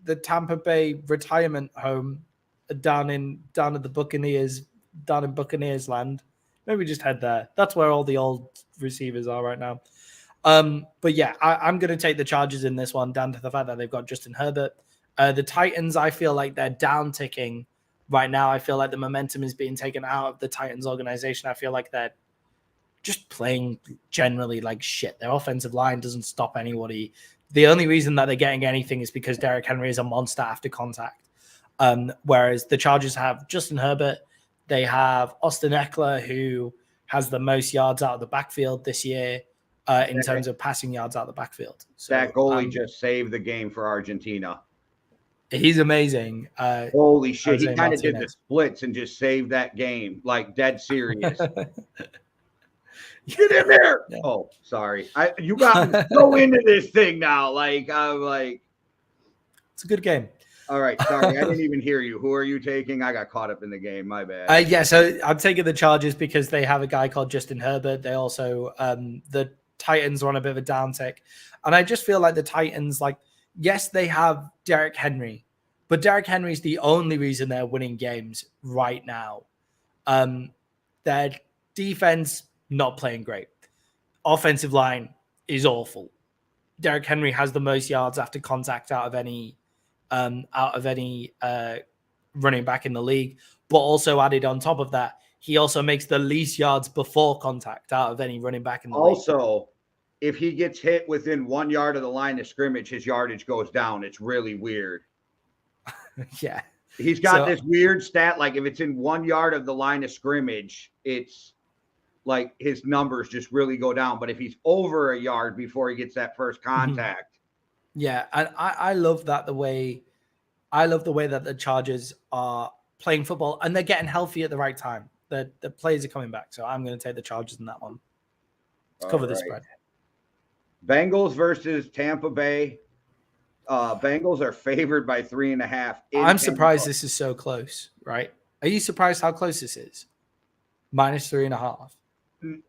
the Tampa Bay retirement home down at the Buccaneers, down in Buccaneers land. Maybe just head there. That's where all the old receivers are right now. But yeah, I'm going to take the Chargers in this one, down to the fact that they've got Justin Herbert. The Titans, I feel like they're down ticking right now. I feel like the momentum is being taken out of the Titans organization. I feel like they're just playing generally like shit. Their offensive line doesn't stop anybody. The only reason that they're getting anything is because Derrick Henry is a monster after contact. Whereas the Chargers have Justin Herbert. They have Austin Eckler, who has the most yards out of the backfield this year in terms of passing yards out of the backfield. So, that goalie just saved the game for Argentina. He's amazing. Holy shit. Jose He kind of did Martinez. the splits and just saved that game, dead serious. Get in there. Yeah. Oh, sorry. You got me so into this thing now. I'm like. It's a good game. All right. Sorry. I didn't even hear you. Who are you taking? I got caught up in the game. My bad. Yeah. So I'm taking the Chargers because they have a guy called Justin Herbert. They also, the Titans are on a bit of a downtick. And I just feel like the Titans, yes, they have Derrick Henry, but Derrick Henry is the only reason they're winning games right now. Their defense, not playing great. Offensive line is awful. Derrick Henry has the most yards after contact out of any running back in the league, but also added on top of that, he also makes the least yards before contact out of any running back in the league. Also, if he gets hit within 1 yard of the line of scrimmage, his yardage goes down. It's really weird. Yeah. He's got So- this weird stat, like if it's in 1 yard of the line of scrimmage, it's like his numbers just really go down. But if he's over a yard before he gets that first contact, Yeah, and I love that I love the way that the Chargers are playing football and they're getting healthy at the right time. The players are coming back, so I'm going to take the Chargers in that one. Let's cover the spread. Bengals versus Tampa Bay. Bengals are favored by 3.5. I'm surprised this is so close, right? Are you surprised how close this is? -3.5.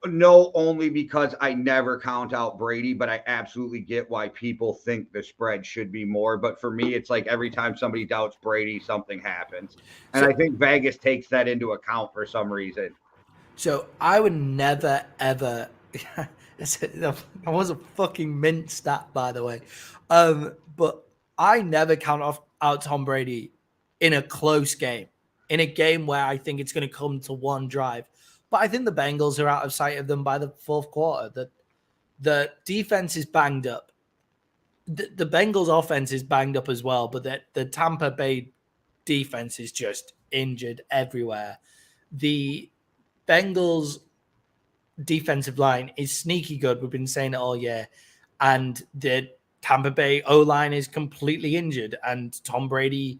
No, only because I never count out Brady, but I absolutely get why people think the spread should be more. But for me, it's like every time somebody doubts Brady, something happens. And I think Vegas takes that into account for some reason. So I would never, ever. That was a fucking mint stat, by the way. But I never count out Tom Brady in a close game, in a game where I think it's going to come to one drive. But I think the Bengals are out of sight of them by the fourth quarter. The defense is banged up. The Bengals offense is banged up as well, but the Tampa Bay defense is just injured everywhere. The Bengals defensive line is sneaky good. We've been saying it all year. And the Tampa Bay O-line is completely injured. And Tom Brady,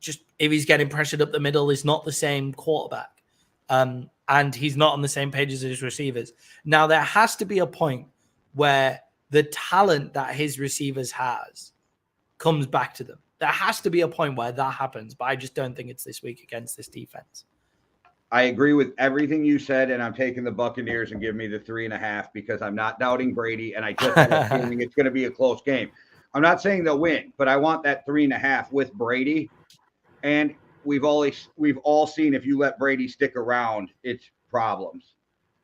just if he's getting pressured up the middle, is not the same quarterback. And he's not on the same page as his receivers. Now, there has to be a point where the talent that his receivers has comes back to them. There has to be a point where that happens, but I just don't think it's this week against this defense. I agree with everything you said, and I'm taking the Buccaneers and give me the 3.5 because I'm not doubting Brady, and I just have a feeling it's going to be a close game. I'm not saying they'll win, but I want that 3.5 with Brady. And we've all seen if you let Brady stick around, it's problems.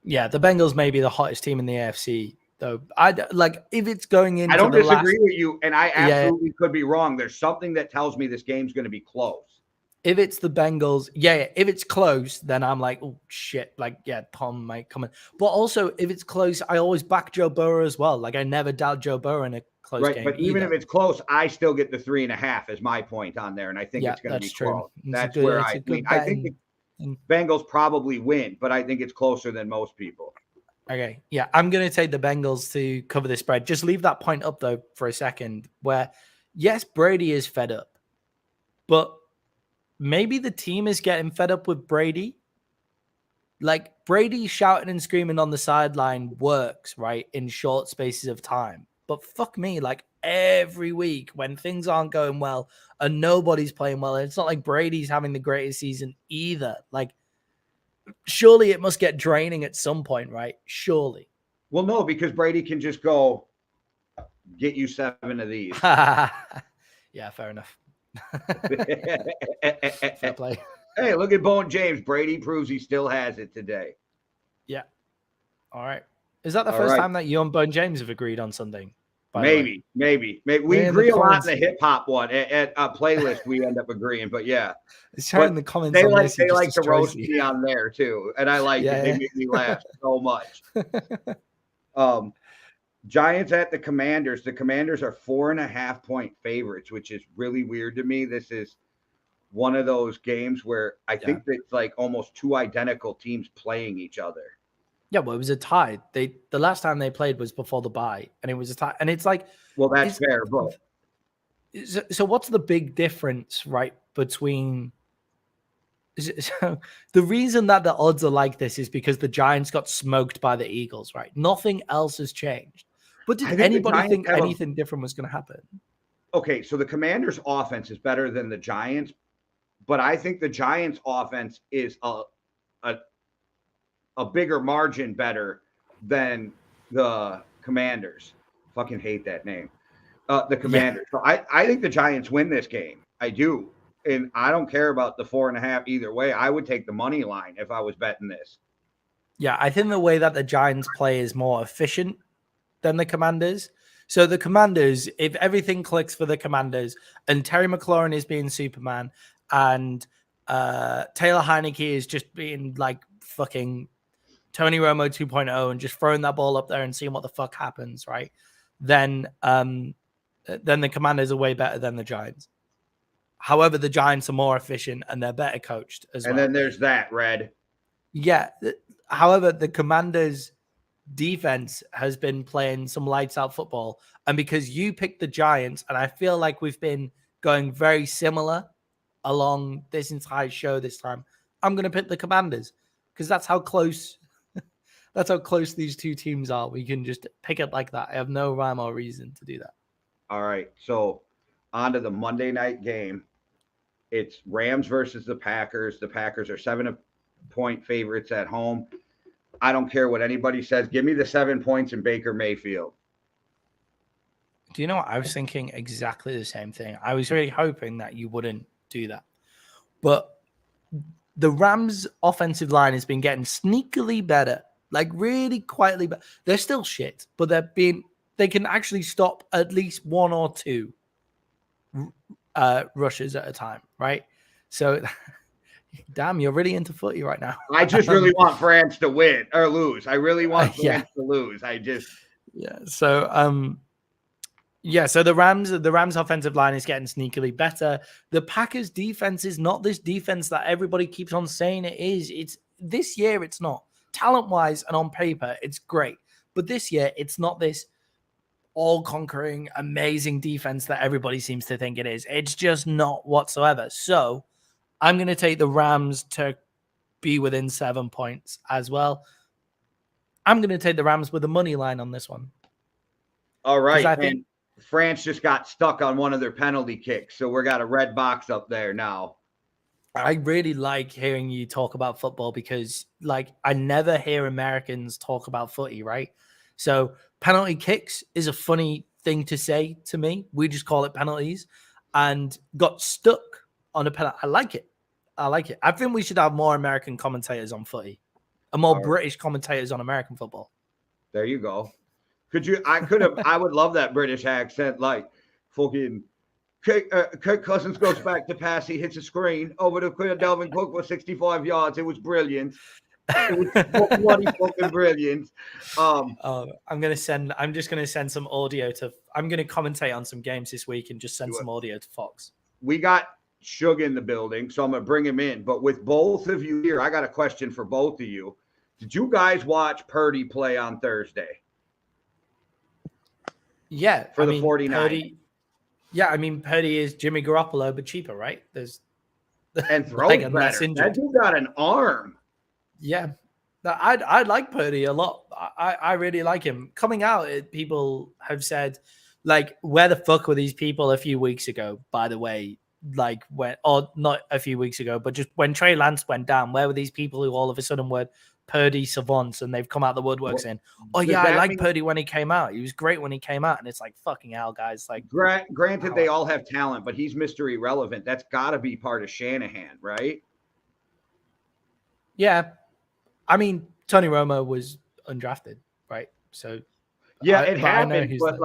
Yeah, the Bengals may be the hottest team in the AFC, though. If it's going into I don't disagree with you, and I absolutely could be wrong. There's something that tells me this game's going to be close. If it's the Bengals, if it's close, then I'm like, oh shit, Tom might come in. But also, if it's close, I always back Joe Burrow as well. Like I never doubt Joe Burrow in a close game. But even if it's close, I still get the 3.5 as my point on there, and I think it's going to be close. That's where I think the Bengals probably win, but I think it's closer than most people. Okay, yeah, I'm going to take the Bengals to cover the spread. Just leave that point up though for a second, where yes, Brady is fed up, but maybe the team is getting fed up with Brady. Like Brady shouting and screaming on the sideline works, right, in short spaces of time. But fuck me, like every week when things aren't going well and nobody's playing well, and it's not like Brady's having the greatest season either. Like, surely it must get draining at some point, right? Surely. Well, no, because Brady can just go get you 7 of these. Yeah, fair enough. Fair play. Hey, look at Bone James. Brady proves he still has it today. Yeah. All right. Is that the first time that you and Bone James have agreed on something? Maybe. We agree a lot in the hip hop one. At a playlist, we end up agreeing. But yeah, it's in the comments. They like to roast me on there too, and I like it. They make me laugh so much. Giants at the Commanders. The Commanders are 4.5-point favorites, which is really weird to me. This is one of those games where I think it's like almost two identical teams playing each other. Yeah, well, it was a tie. The last time they played was before the bye, and it was a tie. And it's like, well, that's fair, but so what's the big difference, right, between? So the reason that the odds are like this is because the Giants got smoked by the Eagles, right? Nothing else has changed. But did anybody think anything different was going to happen? Okay, so the Commanders' offense is better than the Giants, but I think the Giants' offense is a bigger margin better than the Commanders. Fucking hate that name. The Commanders. Yeah. So I think the Giants win this game. I do. And I don't care about the 4.5 either way. I would take the money line if I was betting this. Yeah, I think the way that the Giants play is more efficient than the Commanders. So the Commanders, if everything clicks for the Commanders and Terry McLaurin is being Superman and Taylor Heineke is just being like fucking Tony Romo 2.0 and just throwing that ball up there and seeing what the fuck happens, right? Then the Commanders are way better than the Giants. However, the Giants are more efficient and they're better coached as well. And then there's that, Red. Yeah. However, the Commanders' defense has been playing some lights out football. And because you picked the Giants, and I feel like we've been going very similar along this entire show this time, I'm going to pick the Commanders because that's how close these two teams are. We can just pick it like that. I have no rhyme or reason to do that. All right. So on to the Monday night game. It's Rams versus the Packers. The Packers are 7-point favorites at home. I don't care what anybody says. Give me the 7 points in Baker Mayfield. Do you know what? I was thinking exactly the same thing. I was really hoping that you wouldn't do that. But the Rams' offensive line has been getting sneakily better, like really quietly. But they're still shit, but they can actually stop at least one or two rushes at a time, right? So, damn, you're really into footy right now. I just really want France to win or lose. I really want France to lose. So the Rams offensive line is getting sneakily better. The Packers defense is not this defense that everybody keeps on saying it is. It's this year, it's not. Talent-wise and on paper, it's great. But this year, it's not this all-conquering, amazing defense that everybody seems to think it is. It's just not whatsoever. So I'm going to take the Rams to be within 7 points as well. I'm going to take the Rams with the money line on this one. All right. And France just got stuck on one of their penalty kicks. So we got a red box up there now. I really like hearing you talk about football because, like, I never hear Americans talk about footy, right? So penalty kicks is a funny thing to say to me. We just call it penalties and got stuck on a penalty. I like it. I think we should have more American commentators on footy and more British commentators on American football. There you go. I would love that British accent, like fucking Kirk Cousins goes back to pass. He hits a screen over to Delvin Cook for 65 yards. It was brilliant. It was bloody fucking brilliant. I'm just gonna send some audio I'm gonna commentate on some games this week and just send some audio to Fox. We got Shug in the building, so I'm gonna bring him in. But with both of you here, I got a question for both of you. Did you guys watch Purdy play on Thursday? Yeah, for the 49ers. Purdy is Jimmy Garoppolo, but cheaper, right? And throws better. That dude got an arm. Yeah, I like Purdy a lot. I really like him. Coming out, people have said, like, where the fuck were these people a few weeks ago? By the way, like not a few weeks ago, but just when Trey Lance went down, where were these people who all of a sudden were Purdy savants and they've come out the woodwork saying, "Oh yeah, I like Purdy when he came out. He was great when he came out." And it's like, fucking hell, guys. Like, granted, they all have talent, but he's Mr. Irrelevant. That's got to be part of Shanahan, right? Yeah. I mean, Tony Romo was undrafted, right? So yeah, it happened, but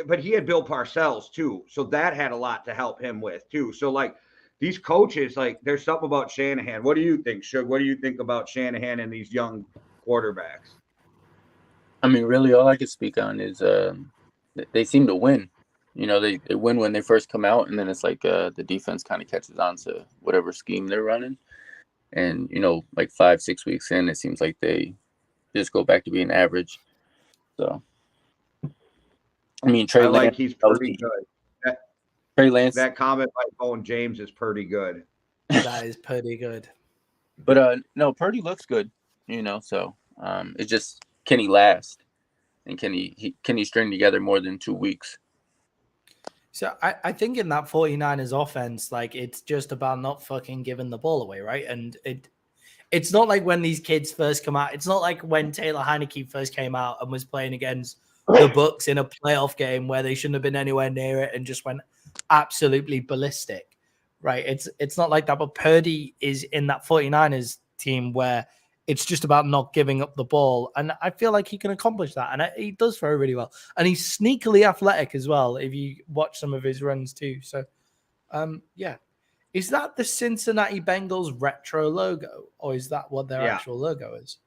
but he had Bill Parcells too, so that had a lot to help him with too. So like these coaches, like there's something about Shanahan. What do you think, Shug? What do you think about Shanahan and these young quarterbacks? I mean, really, all I could speak on is they seem to win. You know, they win when they first come out, and then it's like the defense kind of catches on to whatever scheme they're running. And, you know, like 5-6 weeks in, it seems like they just go back to being average. So, I mean, Trey Lance. He's pretty good. Trey Lance. That comment by Owen James is pretty good. That is pretty good. But, no, Purdy looks good, you know, so it's just, can he last? And can he string together more than 2 weeks? So I think in that 49ers offense, like, it's just about not fucking giving the ball away, right? And it's not like when these kids first come out. It's not like when Taylor Heineke first came out and was playing against the Bucs in a playoff game where they shouldn't have been anywhere near it and just went absolutely ballistic, right? It's not like that. But Purdy is in that 49ers team where it's just about not giving up the ball. And I feel like he can accomplish that. And he does throw really well. And he's sneakily athletic as well, if you watch some of his runs too. So, yeah. Is that the Cincinnati Bengals retro logo? Or is that what their actual logo is?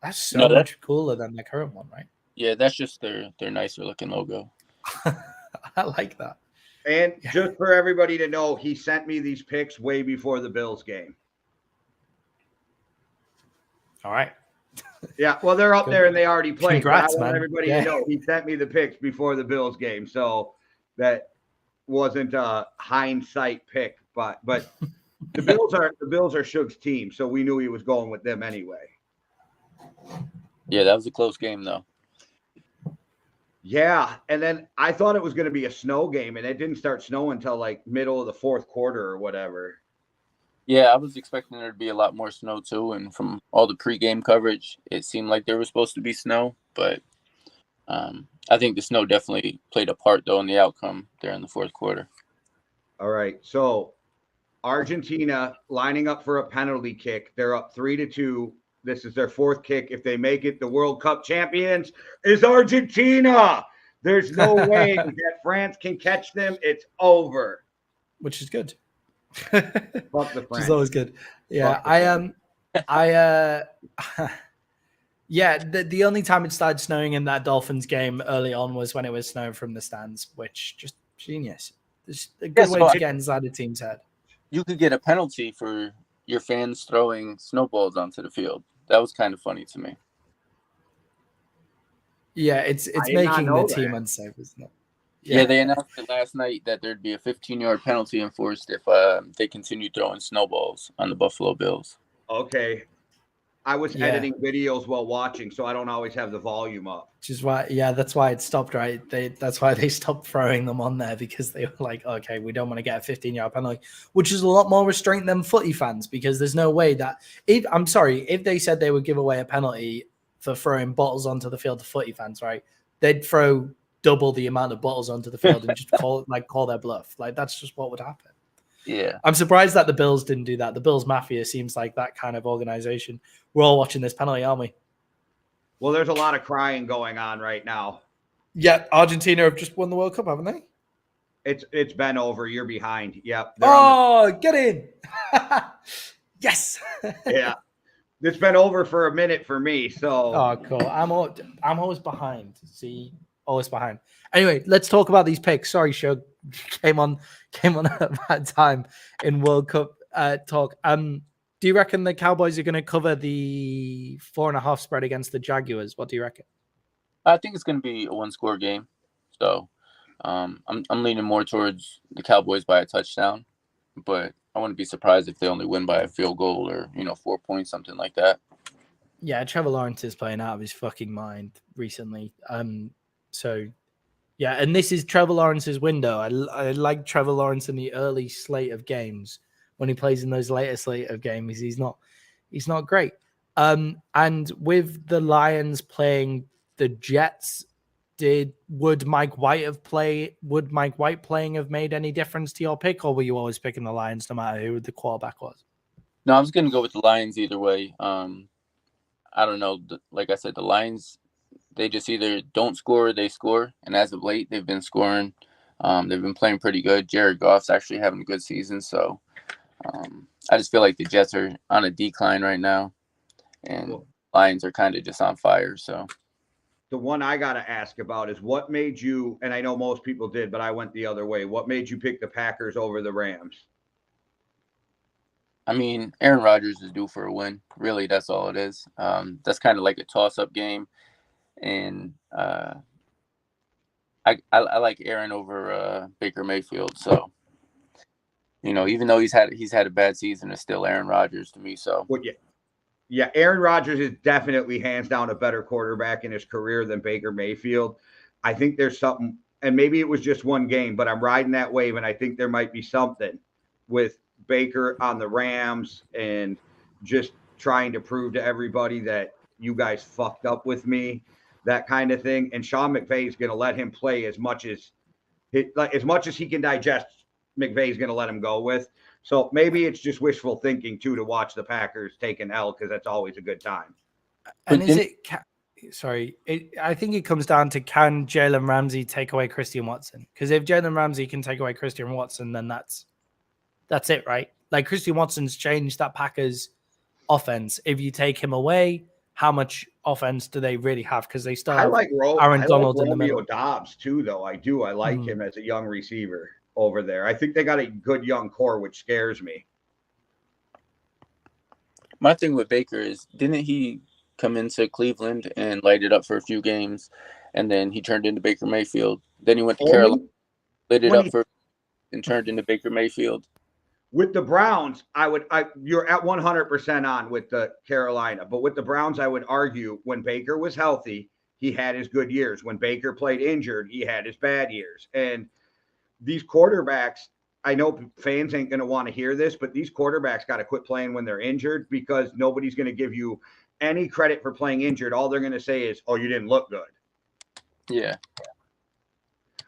That's so much cooler than their current one, right? Yeah, that's just their nicer looking logo. I like that. And just for everybody to know, he sent me these picks way before the Bills game. All right. Yeah, well, they're up there and they already played. Congrats, but I want man. everybody to know he sent me the picks before the Bills game, so that wasn't a hindsight pick. But the Bills are Suge's team, so we knew he was going with them anyway. Yeah, that was a close game though. Yeah, and then I thought it was going to be a snow game, and it didn't start snowing until like middle of the fourth quarter or whatever. Yeah, I was expecting there to be a lot more snow too, and from all the pregame coverage, it seemed like there was supposed to be snow, but I think the snow definitely played a part though in the outcome there in the fourth quarter. All right, so Argentina lining up for a penalty kick. They're up 3-2. This is their fourth kick. If they make it, the World Cup champions is Argentina. There's no way that France can catch them. It's over. Which is good. Fuck the French. Which is always good. Yeah, the only time it started snowing in that Dolphins game early on was when it was snowing from the stands, which just genius. It's a good way to get inside the team's head. You could get a penalty for your fans throwing snowballs onto the field. That was kind of funny to me. Yeah, it's making the team unsafe, isn't it? Yeah, they announced it last night that there'd be a 15-yard penalty enforced if they continue throwing snowballs on the Buffalo Bills. Okay. I was editing videos while watching, so I don't always have the volume up. Which is why, that's why it stopped, right? That's why they stopped throwing them on there, because they were like, okay, we don't want to get a 15-yard penalty, which is a lot more restraint than footy fans, because there's no way that if they said they would give away a penalty for throwing bottles onto the field to footy fans, right? They'd throw double the amount of bottles onto the field and just call their bluff. Like, that's just what would happen. Yeah. I'm surprised that the Bills didn't do that. The Bills Mafia seems like that kind of organization. We're all watching this penalty, aren't we? Well, there's a lot of crying going on right now. Yeah, Argentina have just won the World Cup, haven't they? It's been over. You're behind. Yep. Get in. Yes. Yeah. It's been over for a minute for me. So. Oh, cool. I'm always behind. See, always behind. Anyway, let's talk about these picks. Sorry, Shug. Came on at that time in World Cup talk. Do you reckon the Cowboys are going to cover the 4.5 spread against the Jaguars? What do you reckon? I think it's going to be a one-score game. So I'm leaning more towards the Cowboys by a touchdown, but I wouldn't be surprised if they only win by a field goal or 4 points, something like that. Yeah, Trevor Lawrence is playing out of his fucking mind recently. So. Yeah, and this is Trevor Lawrence's window. I like Trevor Lawrence in the early slate of games. When he plays in those later slate of games, he's not great. And with the Lions playing the Jets, would Mike White playing have made any difference to your pick, or were you always picking the Lions no matter who the quarterback was? No, I was going to go with the Lions either way. I don't know. Like I said, the Lions, they just either don't score or they score. And as of late, they've been scoring. They've been playing pretty good. Jared Goff's actually having a good season. So I just feel like the Jets are on a decline right now. And Lions are kind of just on fire. So the one I got to ask about is what made you, and I know most people did, but I went the other way. What made you pick the Packers over the Rams? I mean, Aaron Rodgers is due for a win. Really, that's all it is. That's kind of like a toss-up game. And I like Aaron over Baker Mayfield. So, even though he's had a bad season, it's still Aaron Rodgers to me. So, well, yeah, Aaron Rodgers is definitely hands down a better quarterback in his career than Baker Mayfield. I think there's something, and maybe it was just one game, but I'm riding that wave, and I think there might be something with Baker on the Rams and just trying to prove to everybody that you guys fucked up with me. That kind of thing. And Sean McVay is going to let him play as much as he can digest. McVay's going to let him go with. So maybe it's just wishful thinking too, to watch the Packers take an L, because that's always a good time. And I think it comes down to, can Jalen Ramsey take away Christian Watson? Because if Jalen Ramsey can take away Christian Watson, then that's it, right? Like, Christian Watson's changed that Packers offense. If you take him away, how much offense do they really have? Because they still have Aaron Donald in the middle. Dobbs too, though. I like him as a young receiver. over there. I think they got a good young core, which scares me. My thing with Baker is, didn't he come into Cleveland and light it up for a few games, and then he turned into Baker Mayfield? Then he went to Carolina, lit it up and turned into Baker Mayfield. With the Browns, you're at 100% on with the Carolina, but with the Browns, I would argue when Baker was healthy, he had his good years. When Baker played injured, he had his bad years. And these quarterbacks, I know fans ain't going to want to hear this, but these quarterbacks got to quit playing when they're injured, because nobody's going to give you any credit for playing injured. All they're going to say is, oh, you didn't look good. Yeah.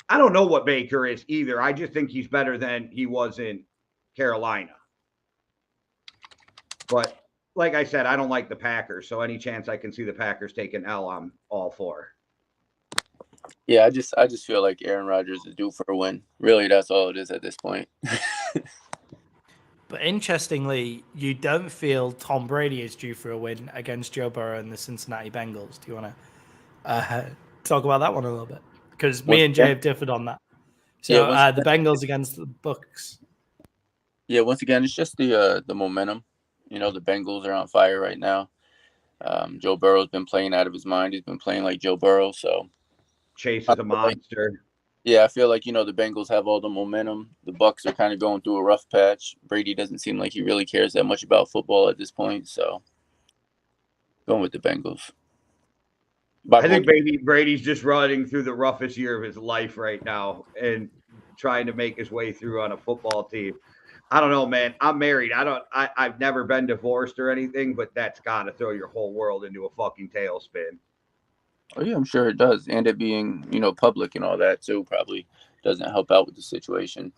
I don't know what Baker is either. I just think he's better than he was in Carolina. But like I said, I don't like the Packers, so any chance I can see the Packers take an L, I'm all for. Yeah, I just feel like Aaron Rodgers is due for a win. Really, that's all it is at this point. But interestingly, you don't feel Tom Brady is due for a win against Joe Burrow and the Cincinnati Bengals. Do you want to talk about that one a little bit? Because me and Jay have differed on that. So the Bengals against the Bucs. Yeah, once again, it's just the momentum. You know, the Bengals are on fire right now. Joe Burrow's been playing out of his mind. He's been playing like Joe Burrow. So Chase is a monster. Yeah, I feel like, the Bengals have all the momentum. The Bucs are kind of going through a rough patch. Brady doesn't seem like he really cares that much about football at this point. So going with the Bengals. I think Brady's just running through the roughest year of his life right now and trying to make his way through on a football team. I don't know, man. I'm married. I've never been divorced or anything, but that's got to throw your whole world into a fucking tailspin. Oh, yeah, I'm sure it does. And it being, public and all that, too, probably doesn't help out with the situation.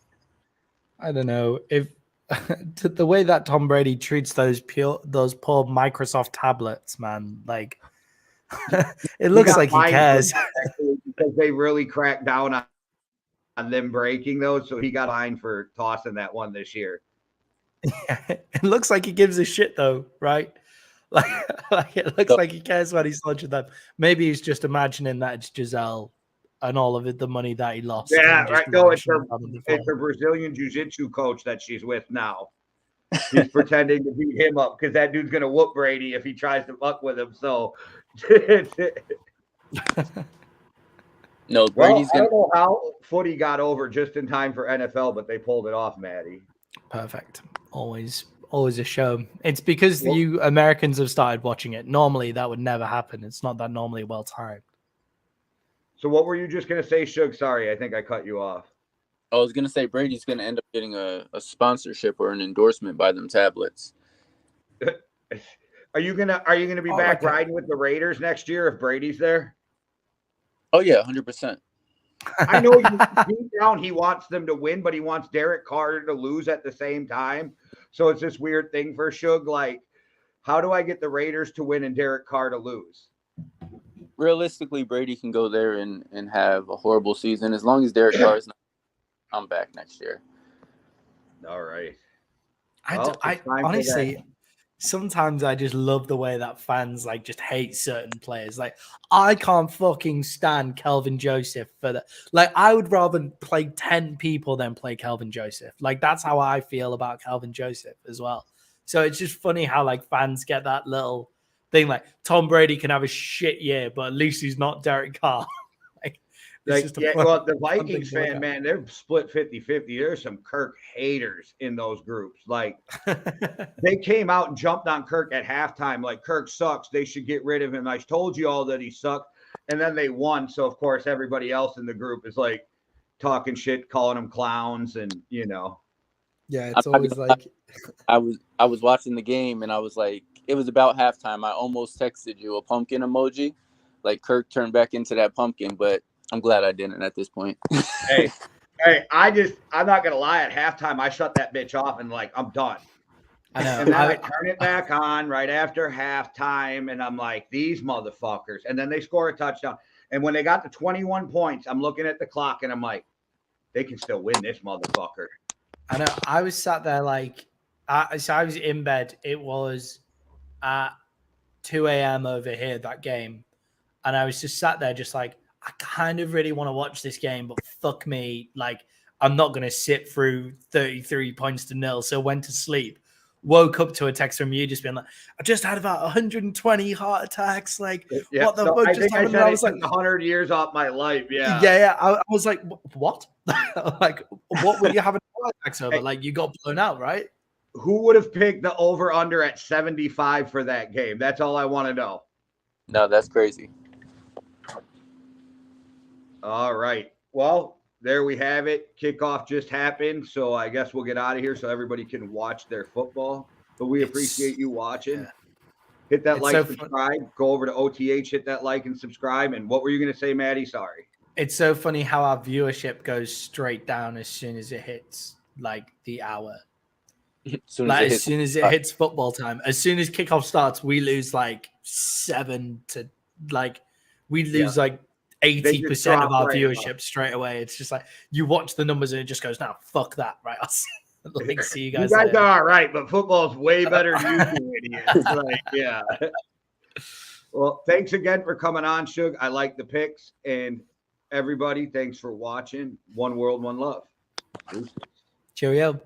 I don't know. If the way that Tom Brady treats those poor Microsoft tablets, man, like it looks like he cares. Because they really cracked down on them breaking those, so he got fined for tossing that one this year. Yeah, it looks like he gives a shit, though, right? Like it looks like he cares when he's launching them. Maybe he's just imagining that it's Giselle and all of it, the money that he lost. Yeah, right. No, it's her Brazilian jiu-jitsu coach that she's with now. He's pretending to beat him up because that dude's gonna whoop Brady if he tries to fuck with him. So no, Brady's I don't know how footy got over just in time for NFL, but they pulled it off, Maddie. Perfect. Always a show. It's because you Americans have started watching it. Normally, that would never happen. It's not that normally well timed. So what were you just going to say, Shug? Sorry, I think I cut you off. I was going to say Brady's going to end up getting a sponsorship or an endorsement by them tablets. Are you gonna be back riding with the Raiders next year if Brady's there? Oh yeah, 100%. I know deep down he wants them to win, but he wants Derek Carr to lose at the same time. So it's this weird thing for Shug. Like, how do I get the Raiders to win and Derek Carr to lose? Realistically, Brady can go there and have a horrible season. As long as Derek Carr is not, I'm back next year. All right. I honestly, sometimes I just love the way that fans just hate certain players. Like, I can't fucking stand Kelvin Joseph for that. Like, I would rather play 10 people than play Kelvin Joseph. Like, that's how I feel about Kelvin Joseph as well. So it's just funny how fans get that little thing. Like, Tom Brady can have a shit year, but at least he's not Derek Carr. The Vikings fan, man, they're split 50-50. There's some Kirk haters in those groups. Like, they came out and jumped on Kirk at halftime. Like, Kirk sucks. They should get rid of him. I told you all that he sucked. And then they won. So, of course, everybody else in the group is talking shit, calling them clowns. And, Yeah, it's always I was watching the game and I was like, it was about halftime. I almost texted you a pumpkin emoji. Like, Kirk turned back into that pumpkin, but I'm glad I didn't at this point. Hey, I'm not going to lie. At halftime, I shut that bitch off and I'm done. I know. And then I turn it back on right after halftime. And I'm like, these motherfuckers. And then they score a touchdown. And when they got to 21 points, I'm looking at the clock and I'm like, they can still win this motherfucker. I know. I was sat there so I was in bed. It was at 2 a.m. over here, that game. And I was just sat there I kind of really want to watch this game, but fuck me. I'm not going to sit through 33 points to nil. So went to sleep. Woke up to a text from you just being like, I just had about 120 heart attacks. Like, Yeah, what the so fuck I just think happened? I And said I was like, 100 years off my life. Yeah. yeah. I was like, what? Like, what were you having heart attacks over? Hey. Like, you got blown out, right? Who would have picked the over under at 75 for that game? That's all I want to know. No, that's crazy. All right. Well, there we have it. Kickoff just happened, so I guess we'll get out of here so everybody can watch their football. But we appreciate you watching. Yeah. Hit that It's like, so subscribe. Go over to OTH, hit that like and subscribe. And what were you going to say, Maddie? Sorry. It's so funny how our viewership goes straight down as soon as it hits like the hour. As soon As soon as it hits football time, as soon as kickoff starts, we lose like 7 to like we lose like 80% of our viewership straight away. It's just like you watch the numbers and it just goes, "Now fuck that, right?" Like, see you guys. You guys later. are all right, but football's way better than you two idiots. Like, yeah. Well, thanks again for coming on, Shug. I like the picks, and everybody, thanks for watching. One world, one love. Cheerio.